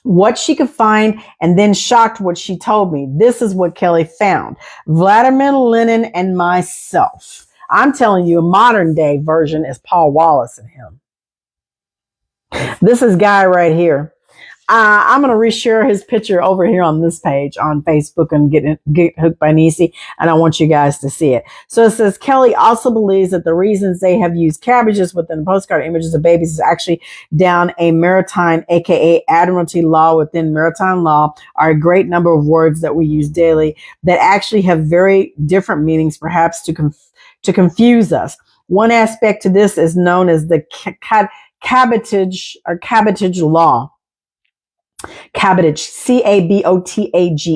what she could find, and then shocked what she told me. This is what Kelly found: Vladimir Lenin and myself. I'm telling you, a modern day version is Paul Wallace and him. This is Guy right here. I'm going to reshare his picture over here on this page on Facebook and get hooked by Nisi, and I want you guys to see it. So it says, Kelly also believes that the reasons they have used cabbages within postcard images of babies is actually down a maritime, aka Admiralty law within maritime law, are a great number of words that we use daily that actually have very different meanings, perhaps to confuse us. One aspect to this is known as the cabotage law. Cabbage, Cabotage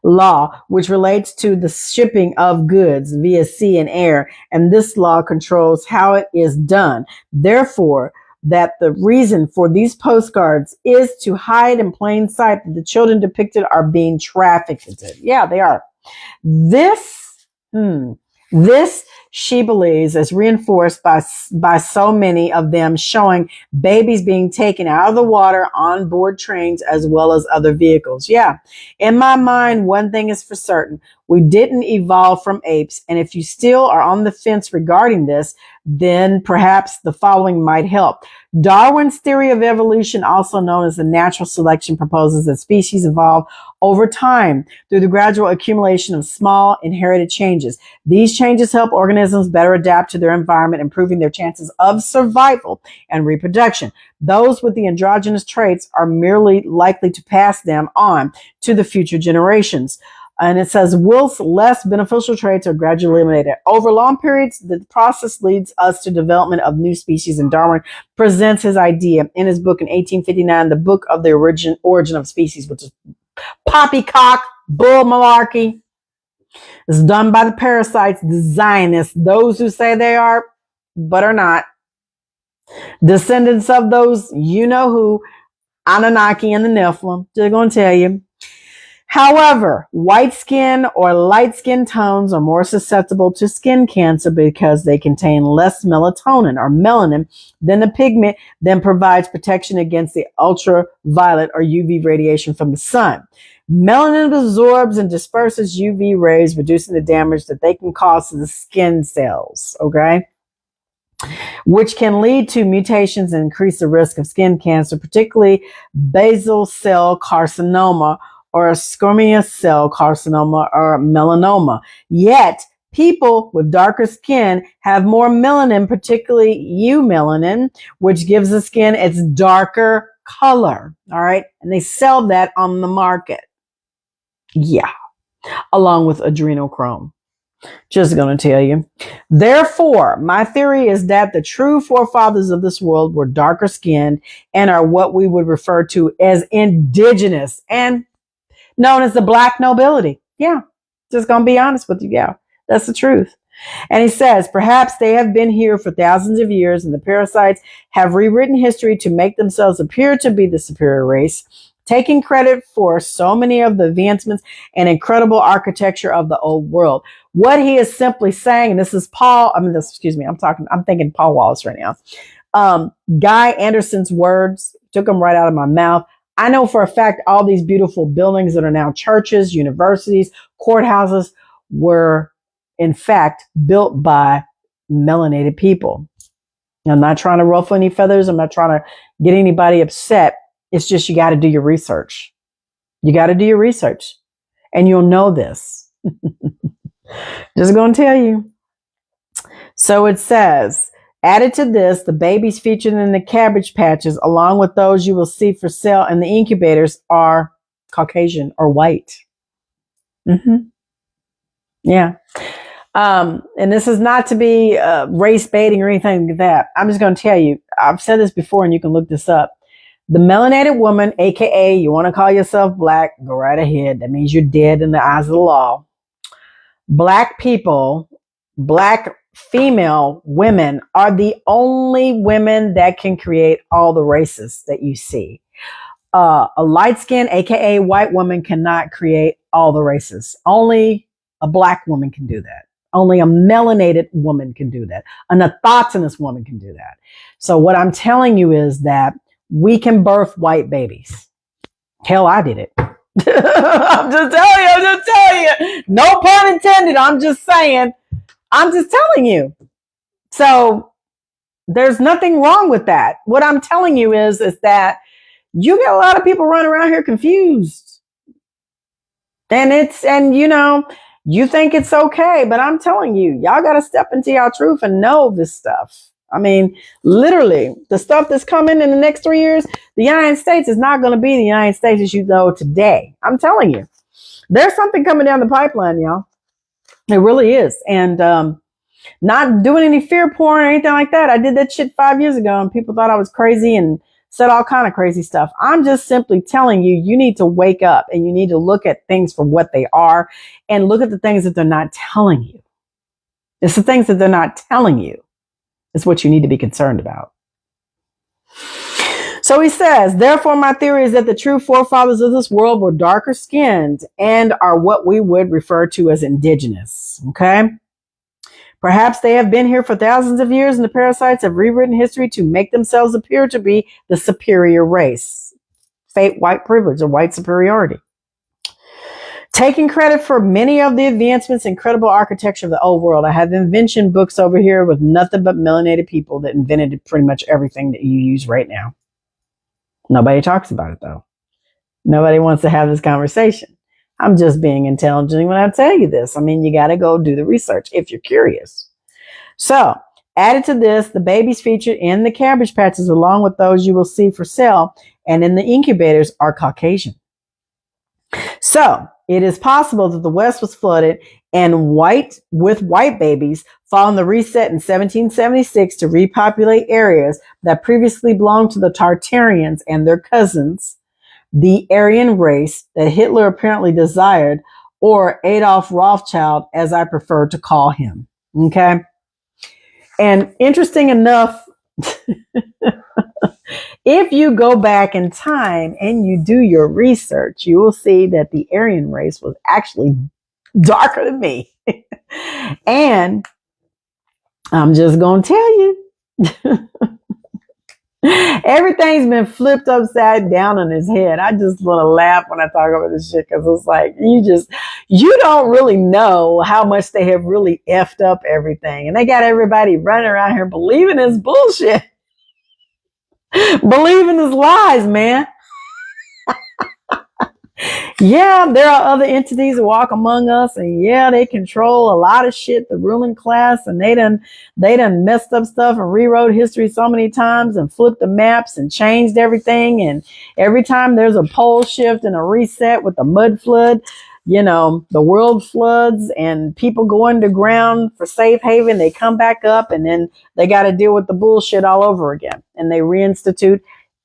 law, which relates to the shipping of goods via sea and air, and this law controls how it is done. Therefore, that the reason for these postcards is to hide in plain sight that the children depicted are being trafficked. Yeah, they are. This she believes is reinforced by so many of them showing babies being taken out of the water on board trains as well as other vehicles. Yeah. In my mind, one thing is for certain. We didn't evolve from apes. And if you still are on the fence regarding this, then perhaps the following might help. Darwin's theory of evolution, also known as the natural selection, proposes that species evolve over time through the gradual accumulation of small inherited changes. These changes help organisms better adapt to their environment, improving their chances of survival and reproduction. Those with the androgynous traits are merely likely to pass them on to the future generations. And it says, whilst less beneficial traits are gradually eliminated over long periods, the process leads us to development of new species. And Darwin presents his idea in his book in 1859, the Book of the Origin of Species, which is poppycock, bull malarkey. It's done by the parasites, the Zionists, those who say they are, but are not. Descendants of those, you know who, Anunnaki and the Nephilim. They're going to tell you. However, white skin or light skin tones are more susceptible to skin cancer because they contain less melatonin or melanin than the pigment that provides protection against the ultraviolet or UV radiation from the sun. Melanin absorbs and disperses UV rays, reducing the damage that they can cause to the skin cells, okay? Which can lead to mutations and increase the risk of skin cancer, particularly basal cell carcinoma, or a squamous cell carcinoma, or melanoma. Yet, people with darker skin have more melanin, particularly eumelanin, which gives the skin its darker color. All right. And they sell that on the market. Yeah. Along with adrenochrome. Just going to tell you. Therefore, my theory is that the true forefathers of this world were darker skinned and are what we would refer to as indigenous and known as the black nobility. Yeah, just going to be honest with you. Yeah, that's the truth. And he says, perhaps they have been here for thousands of years and the parasites have rewritten history to make themselves appear to be the superior race. taking credit for so many of the advancements and incredible architecture of the old world. What he is simply saying, and this is I'm thinking Paul Wallace right now. Guy Anderson's words, took them right out of my mouth. I know for a fact all these beautiful buildings that are now churches, universities, courthouses were in fact built by melanated people. I'm not trying to ruffle any feathers. I'm not trying to get anybody upset. It's just you got to do your research. You got to do your research and you'll know this. Just going to tell you. So it says, added to this, the babies featured in the Cabbage patches, along with those you will see for sale in the incubators, are Caucasian or white. Yeah. And this is not to be race baiting or anything like that. I'm just going to tell you, I've said this before and you can look this up. The melanated woman, AKA you want to call yourself black, go right ahead. That means you're dead in the eyes of the law. Black people, black female women are the only women that can create all the races that you see. A light-skinned, AKA white woman cannot create all the races. Only a black woman can do that. Only a melanated woman can do that. An autochthonous woman can do that. So what I'm telling you is that we can birth white babies. Hell, I did it. I'm just telling you. No pun intended. I'm just saying. I'm just telling you. So there's nothing wrong with that. What I'm telling you is that you get a lot of people running around here confused. And you think it's okay, but I'm telling you, y'all got to step into your truth and know this stuff. I mean, literally, the stuff that's coming in the next 3 years, the United States is not going to be the United States as you know today. I'm telling you, there's something coming down the pipeline, y'all. It really is. And not doing any fear porn or anything like that. I did that shit 5 years ago and people thought I was crazy and said all kind of crazy stuff. I'm just simply telling you, you need to wake up and you need to look at things for what they are and look at the things that they're not telling you. It's the things that they're not telling you. It's what you need to be concerned about. So he says, therefore, my theory is that the true forefathers of this world were darker skinned and are what we would refer to as indigenous. Okay. Perhaps they have been here for thousands of years and the parasites have rewritten history to make themselves appear to be the superior race. Fake white privilege or white superiority. Taking credit for many of the advancements and incredible architecture of the old world. I have invention books over here with nothing but melanated people that invented pretty much everything that you use right now. Nobody talks about it though. Nobody wants to have this conversation. I'm just being intelligent when I tell you this. I mean, you got to go do the research if you're curious. So, added to this, the babies featured in the Cabbage patches, along with those you will see for sale and in the incubators, are Caucasian. So, it is possible that the West was flooded and white babies following the reset in 1776 to repopulate areas that previously belonged to the Tartarians and their cousins, the Aryan race that Hitler apparently desired, or Adolf Rothschild, as I prefer to call him. Okay. And interesting enough, if you go back in time and you do your research, you will see that the Aryan race was actually darker than me. And I'm just going to tell you, everything's been flipped upside down on his head. I just want to laugh when I talk about this shit because it's like, you don't really know how much they have really effed up everything. And they got everybody running around here believing this bullshit. Believing his lies, man. Yeah, there are other entities that walk among us, and yeah, they control a lot of shit, the ruling class, and they done messed up stuff and rewrote history so many times and flipped the maps and changed everything. And every time there's a pole shift and a reset with the mud flood, the world floods and people go underground for safe haven, they come back up and then they got to deal with the bullshit all over again. And they reinstitute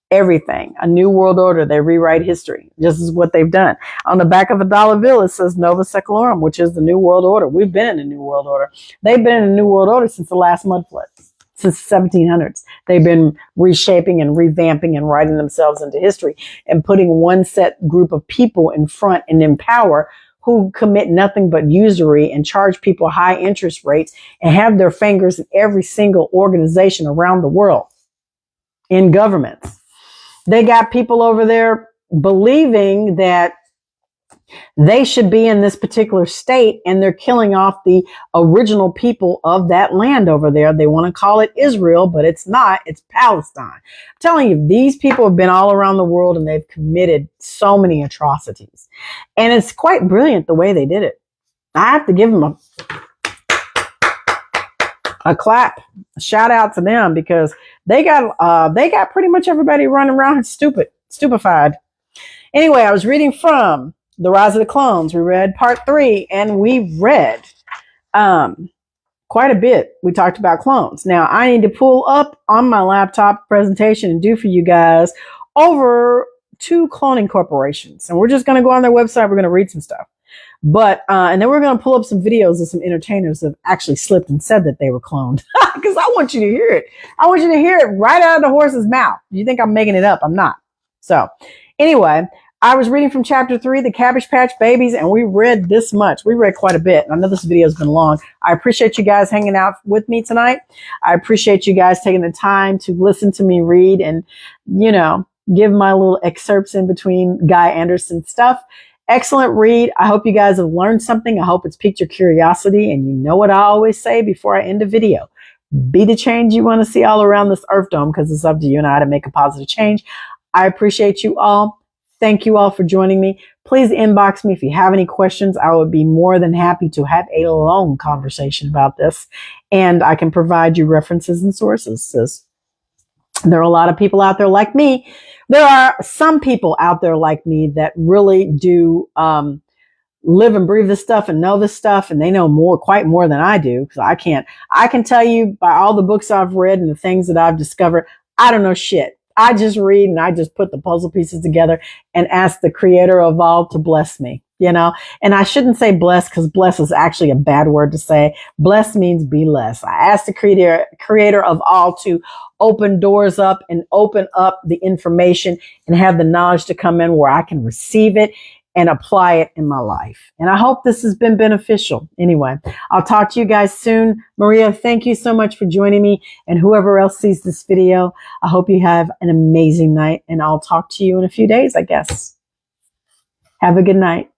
everything, a new world order. They rewrite history. This is what they've done. On the back of a dollar bill, it says Nova Secularum, which is the new world order. We've been in the new world order. They've been in the new world order since the last mud flood. since the 1700s. They've been reshaping and revamping and writing themselves into history and putting one set group of people in front and in power who commit nothing but usury and charge people high interest rates and have their fingers in every single organization around the world in governments. They got people over there believing that they should be in this particular state, and they're killing off the original people of that land over there. They want to call it Israel, but it's not. It's Palestine. I'm telling you, these people have been all around the world and they've committed so many atrocities. And it's quite brilliant the way they did it. I have to give them a clap, a shout out to them, because they got pretty much everybody running around stupefied. Anyway, I was reading from The Rise of the Clones. We read part 3, and we read quite a bit. We talked about clones. Now, I need to pull up on my laptop presentation and do for you guys over 2 cloning corporations. And we're just going to go on their website. We're going to read some stuff. But, and then we're going to pull up some videos of some entertainers that have actually slipped and said that they were cloned. Because I want you to hear it. I want you to hear it right out of the horse's mouth. You think I'm making it up? I'm not. So, anyway, I was reading from chapter 3, the Cabbage Patch Babies, and we read this much. We read quite a bit. And I know this video has been long. I appreciate you guys hanging out with me tonight. I appreciate you guys taking the time to listen to me read and, you know, give my little excerpts in between Guy Anderson stuff. Excellent read. I hope you guys have learned something. I hope it's piqued your curiosity. And you know what I always say before I end a video: be the change you want to see all around this Earth Dome, because it's up to you and I to make a positive change. I appreciate you all. Thank you all for joining me. Please inbox me if you have any questions. I would be more than happy to have a long conversation about this. And I can provide you references and sources, sis. There are a lot of people out there like me. There are some people out there like me that really do live and breathe this stuff and know this stuff, and they know quite more than I do, because I can tell you by all the books I've read and the things that I've discovered, I don't know shit. I just read and I just put the puzzle pieces together and ask the creator of all to bless me, you know. And I shouldn't say bless, because bless is actually a bad word to say. Bless means be less. I ask the creator of all to open doors up and open up the information and have the knowledge to come in where I can receive it and apply it in my life. And I hope this has been beneficial. Anyway, I'll talk to you guys soon. Maria, thank you so much for joining me. And whoever else sees this video, I hope you have an amazing night. And I'll talk to you in a few days, I guess. Have a good night.